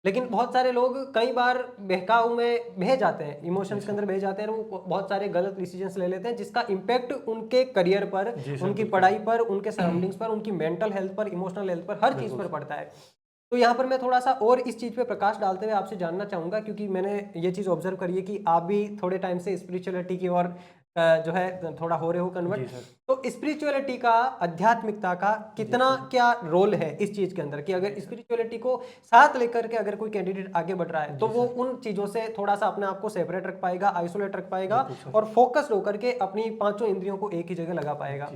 लेकिन बहुत सारे लोग कई बार बहकाऊ में बह जाते हैं, इमोशंस के अंदर बह जाते हैं, और वो बहुत सारे गलत डिसीजंस ले लेते हैं, जिसका इम्पैक्ट उनके करियर पर, उनकी पढ़ाई पर, उनके सराउंडिंग्स पर, उनकी मेंटल हेल्थ पर, इमोशनल हेल्थ पर, हर चीज़ पर पड़ता है। तो यहाँ पर मैं थोड़ा सा और इस चीज़ पे प्रकाश डालते हुए आपसे जानना चाहूँगा, क्योंकि मैंने ये चीज़ ऑब्जर्व करी है कि आप भी थोड़े टाइम से स्पिरिचुअलिटी की ओर जो है थोड़ा हो रहे हो कन्वर्ट, तो स्पिरिचुअलिटी का, आध्यात्मिकता का कितना क्या रोल है इस चीज़ के अंदर, कि अगर स्पिरिचुअलिटी को साथ लेकर के अगर कोई कैंडिडेट आगे बढ़ रहा है तो वो उन चीज़ों से थोड़ा सा अपने आप को सेपरेट रख पाएगा, आइसोलेट रख पाएगा, और फोकस्ड होकर के अपनी पांचों इंद्रियों को एक ही जगह लगा पाएगा।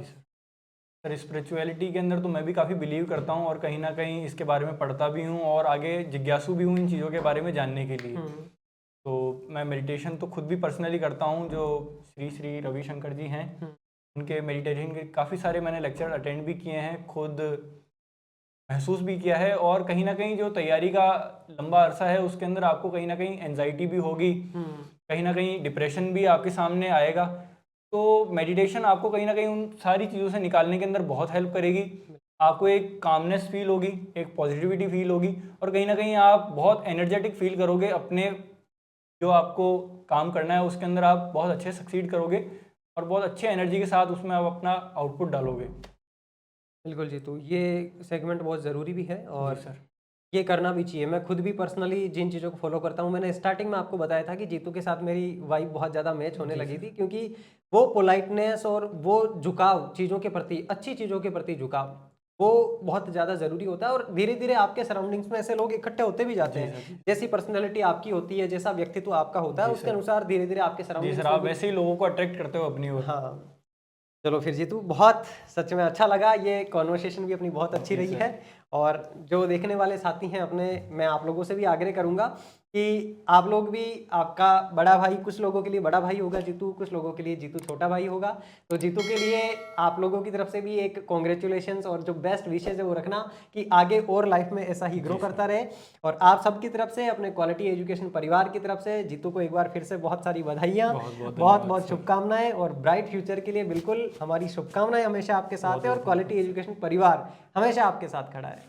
सर स्पिरिचुअलिटी के अंदर तो मैं भी काफ़ी बिलीव करता हूँ, और कहीं ना कहीं इसके बारे में पढ़ता भी हूँ, और आगे जिज्ञासु भी हूँ इन चीज़ों के बारे में जानने के लिए। तो मैं मेडिटेशन तो खुद भी पर्सनली करता हूँ, जो श्री श्री रविशंकर जी हैं उनके मेडिटेशन के काफ़ी सारे मैंने लेक्चर अटेंड भी किए हैं, खुद महसूस भी किया है। और कहीं ना कहीं जो तैयारी का लंबा अरसा है उसके अंदर आपको कहीं ना कहीं एंजाइटी भी होगी, कहीं ना कहीं डिप्रेशन भी आपके सामने आएगा, तो मेडिटेशन आपको कहीं ना कहीं उन सारी चीज़ों से निकालने के अंदर बहुत हेल्प करेगी। आपको एक कामनेस फील होगी, एक पॉजिटिविटी फील होगी, और कहीं ना कहीं आप बहुत एनर्जेटिक फील करोगे। अपने जो आपको काम करना है उसके अंदर आप बहुत अच्छे सक्सीड करोगे, और बहुत अच्छे एनर्जी के साथ उसमें आप अपना आउटपुट डालोगे। बिल्कुल जी, तो ये सेगमेंट बहुत ज़रूरी भी है, और ये करना भी चाहिए। मैं खुद भी पर्सनली जिन चीज़ों को फॉलो करता हूँ, मैंने स्टार्टिंग में आपको बताया था कि जीतू के साथ मेरी वाइब बहुत ज़्यादा मैच होने लगी थी, क्योंकि वो पोलाइटनेस और वो झुकाव चीज़ों के प्रति, अच्छी चीज़ों के प्रति झुकाव, वो बहुत ज़्यादा ज़रूरी होता है। और धीरे धीरे आपके सराउंडिंग्स में ऐसे लोग इकट्ठे होते भी जाते हैं, जैसी पर्सनैलिटी आपकी होती है, जैसा व्यक्तित्व आपका होता है, उसके अनुसार धीरे धीरे आपके सराउंडिंग्स आप वैसे ही लोगों को अट्रैक्ट करते हो अपनी ओर। हाँ, चलो फिर जीतू, बहुत सच में अच्छा लगा, ये कॉन्वर्सेशन भी अपनी बहुत अच्छी रही है। और जो देखने वाले साथी हैं अपने, मैं आप लोगों से भी आग्रह करूंगा कि आप लोग भी, आपका बड़ा भाई, कुछ लोगों के लिए बड़ा भाई होगा जीतू, कुछ लोगों के लिए जीतू छोटा भाई होगा, तो जीतू के लिए आप लोगों की तरफ से भी एक कॉन्ग्रेचुलेशंस, और जो बेस्ट विशेज है वो रखना कि आगे और लाइफ में ऐसा ही ग्रो करता रहे। और आप सबकी तरफ से, अपने क्वालिटी एजुकेशन परिवार की तरफ से जीतू को एक बार फिर से बहुत सारी बधाइयाँ, बहुत बहुत शुभकामनाएं, और ब्राइट फ्यूचर के लिए बिल्कुल हमारी शुभकामनाएं हमेशा आपके साथ है, और क्वालिटी एजुकेशन परिवार हमेशा आपके साथ खड़ा है।